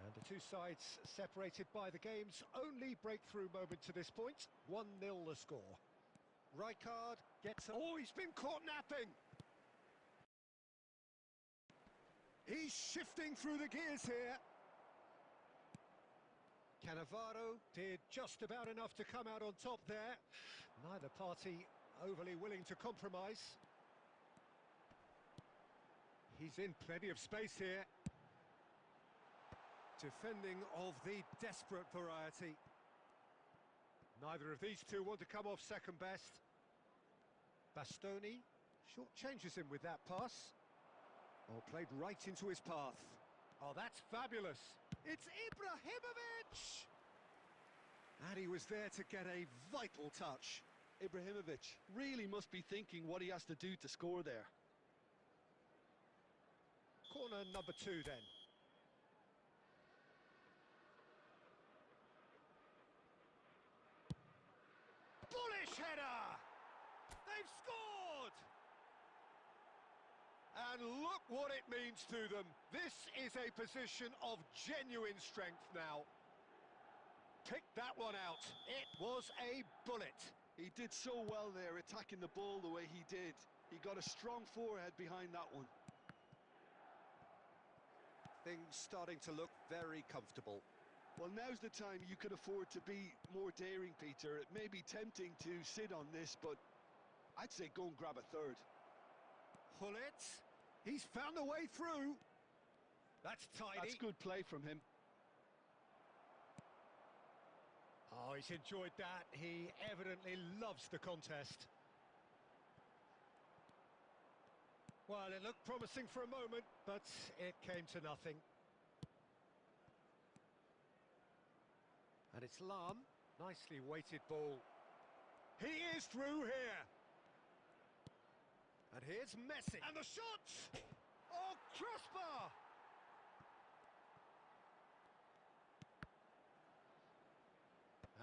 And the two sides separated by the game's only breakthrough moment to this point. 1-0 the score. Rijkaard gets... Oh, he's been caught napping! He's shifting through the gears here. Cannavaro did just about enough to come out on top there. Neither party overly willing to compromise. He's in plenty of space here. Defending of the desperate variety. Neither of these two want to come off second best. Bastoni short changes him with that pass. Oh, played right into his path. Oh, that's fabulous. It's Ibrahimovic! And he was there to get a vital touch. Ibrahimovic really must be thinking what he has to do to score there. Corner number 2 then. header! They've scored! And look what it means to them. This is a position of genuine strength now. Pick that one out. It was a bullet. He did so well there, attacking the ball the way he did. He got a strong forehead behind that one. Things starting to look very comfortable. Well, now's the time you could afford to be more daring, Peter. It may be tempting to sit on this, but I'd say go and grab a third. Hullet, he's found a way through. That's tidy. That's good play from him. Oh, he's enjoyed that. He evidently loves the contest. Well, it looked promising for a moment, but it came to nothing. And it's Lam. Nicely weighted ball. He is through here. And here's Messi. And the shot! Oh, crossbar!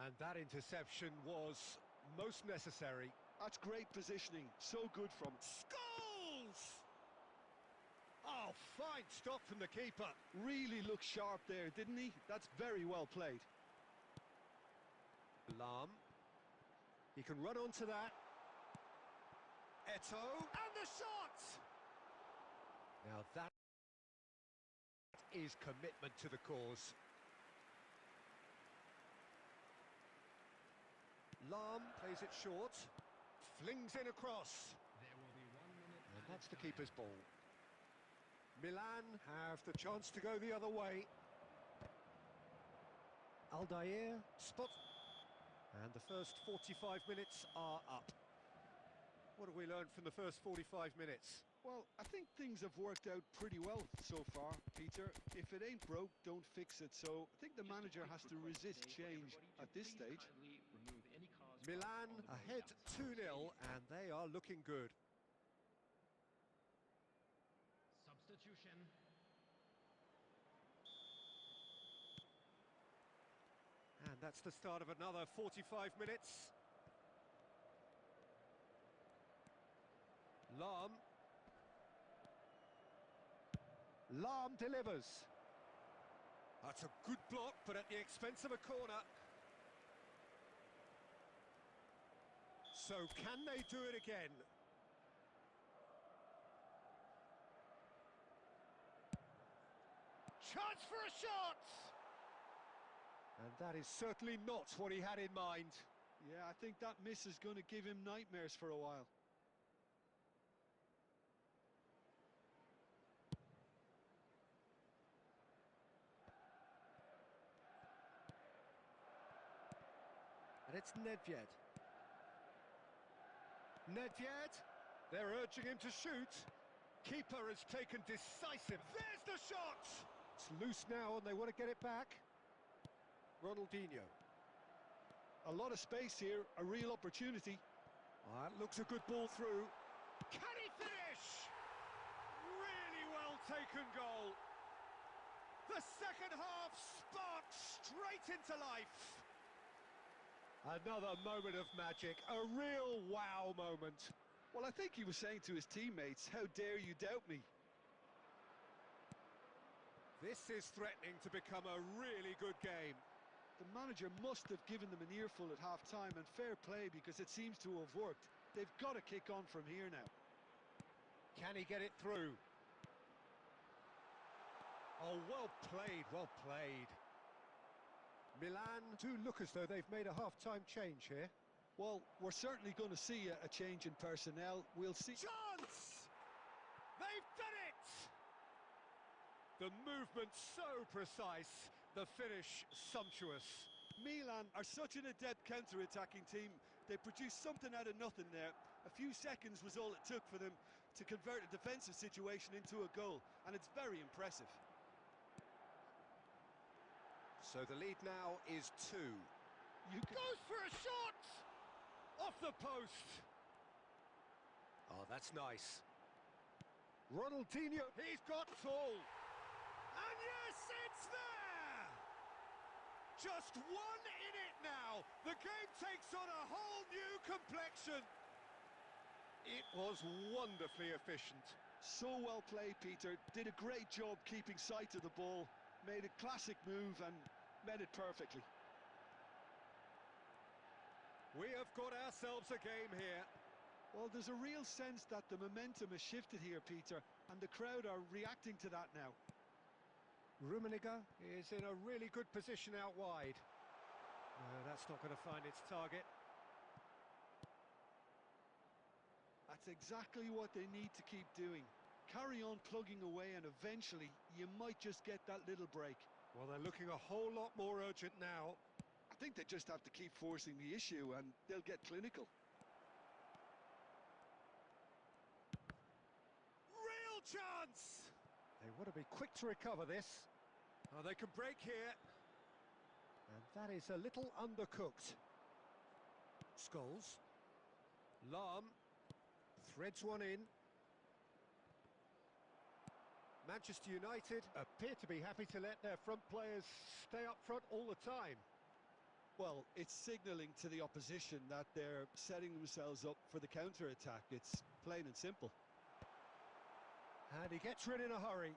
And that interception was most necessary. That's great positioning. So good from Goals! Oh, fine stop from the keeper. Really looked sharp there, didn't he? That's very well played. Lam. He can run onto that. Eto. And the shot! Now that is commitment to the cause. Lam plays it short. Flings in across. There will be 1 minute. And that's the keeper's ball. Milan have the chance to go the other way. Aldair spot. And the first 45 minutes are up. What have we learned from the first 45 minutes? Well, I think things have worked out pretty well so far, Peter. If it ain't broke, don't fix it. So I think the manager has to resist change at this stage. Milan ahead 2-0 and they are looking good. Substitution. And that's the start of another 45 minutes. Lam. Lam delivers. That's a good block, but at the expense of a corner. So can they do it again? Chance for a shot! And that is certainly not what he had in mind. Yeah, I think that miss is going to give him nightmares for a while. And it's Nedved. Nedved, they're urging him to shoot. Keeper has taken decisive. There's the shot! It's loose now and they want to get it back. Ronaldinho. A lot of space here, a real opportunity. That looks a good ball through. Can he finish? Really well taken goal. The second half sparks straight into life. Another moment of magic, a real wow moment. Well, I think he was saying to his teammates, how dare you doubt me? This is threatening to become a really good game. The manager must have given them an earful at half-time, and fair play because it seems to have worked. They've got to kick on from here now. Can he get it through? Oh, well played, well played. Milan do look as though they've made a half-time change here. Well, we're certainly going to see a change in personnel. We'll see. Chance! They've done it! The movement so precise, the finish sumptuous. Milan are such an adept counter-attacking team. They produced something out of nothing there. A few seconds was all it took for them to convert a defensive situation into a goal, and it's very impressive. So the lead now is 2. Goes for a shot! Off the post! Oh, that's nice. Ronaldinho, he's got tall. And yes, it's there! Just 1 in it now. The game takes on a whole new complexion. It was wonderfully efficient. So well played, Peter. Did a great job keeping sight of the ball. Made a classic move and met it perfectly. We have got ourselves a game here. Well, there's a real sense that the momentum has shifted here, Peter, and the crowd are reacting to that now. Rummenigge is in a really good position out wide. No, that's not going to find its target. That's exactly what they need to keep doing. Carry on plugging away and eventually you might just get that little break. Well, they're looking a whole lot more urgent now. I think they just have to keep forcing the issue and they'll get clinical. Real chance! They want to be quick to recover this. Oh, they can break here. And that is a little undercooked. Scholes. Lahm. Threads one in. Manchester United appear to be happy to let their front players stay up front all the time. Well, it's signalling to the opposition that they're setting themselves up for the counter-attack. It's plain and simple. And he gets rid in a hurry.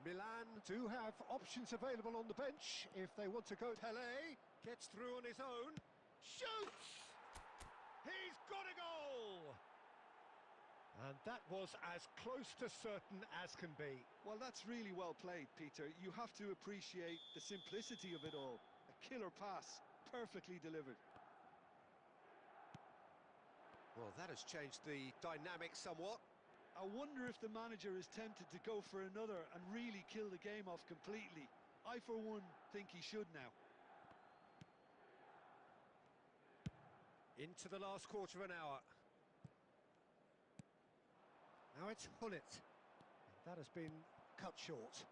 Milan do have options available on the bench if they want to go. Pele gets through on his own. Shoots! He's got a goal! And that was as close to certain as can be. Well, that's really well played, Peter. You have to appreciate the simplicity of it all. A killer pass, perfectly delivered. Well, that has changed the dynamic somewhat. I wonder if the manager is tempted to go for another and really kill the game off completely. I, for one, think he should now. Into the last quarter of an hour. Now it's Hullet. That has been cut short.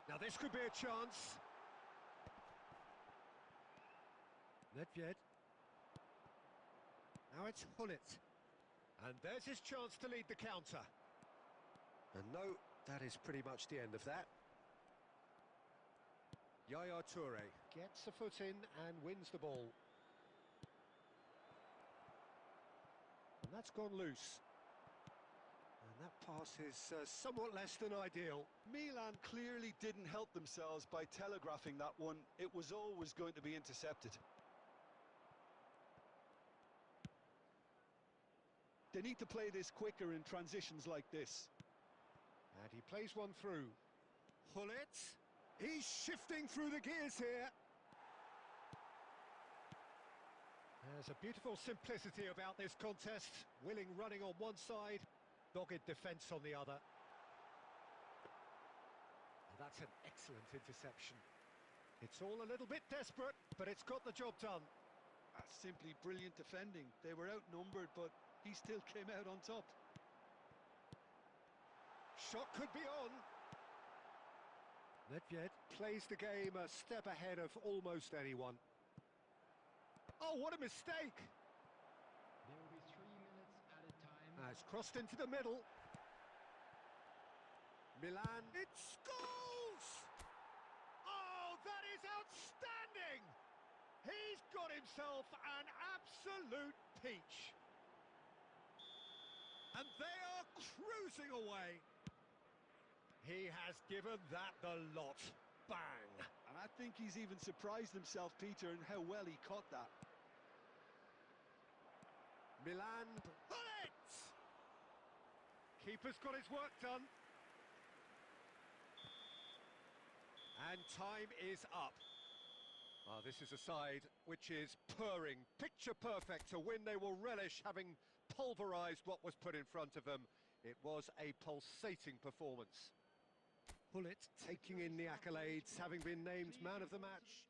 Now this could be a chance. Nedved. Now it's Hullet. And there's his chance to lead the counter. And no, that is pretty much the end of that. Yaya Toure gets a foot in and wins the ball. And that's gone loose. And that pass is somewhat less than ideal. Milan clearly didn't help themselves by telegraphing that one. It was always going to be intercepted. They need to play this quicker in transitions like this. And he plays one through. Hullet. He's shifting through the gears here. There's a beautiful simplicity about this contest. Willing running on one side, dogged defence on the other. Oh, that's an excellent interception. It's all a little bit desperate, but it's got the job done. That's simply brilliant defending. They were outnumbered, but he still came out on top. Shot could be on. Nedved plays the game a step ahead of almost anyone. Oh, what a mistake! There will be 3 minutes added time. It's crossed into the middle. Milan, it scores! Oh, that is outstanding! He's got himself an absolute peach. And they are cruising away. He has given that the lot. Bang! And I think he's even surprised himself, Peter, in how well he caught that. Milan, Hullet! Keeper's got his work done. And time is up. Oh, this is a side which is purring, picture perfect to win. They will relish having pulverised what was put in front of them. It was a pulsating performance. Hullet taking in the accolades, having been named man of the match.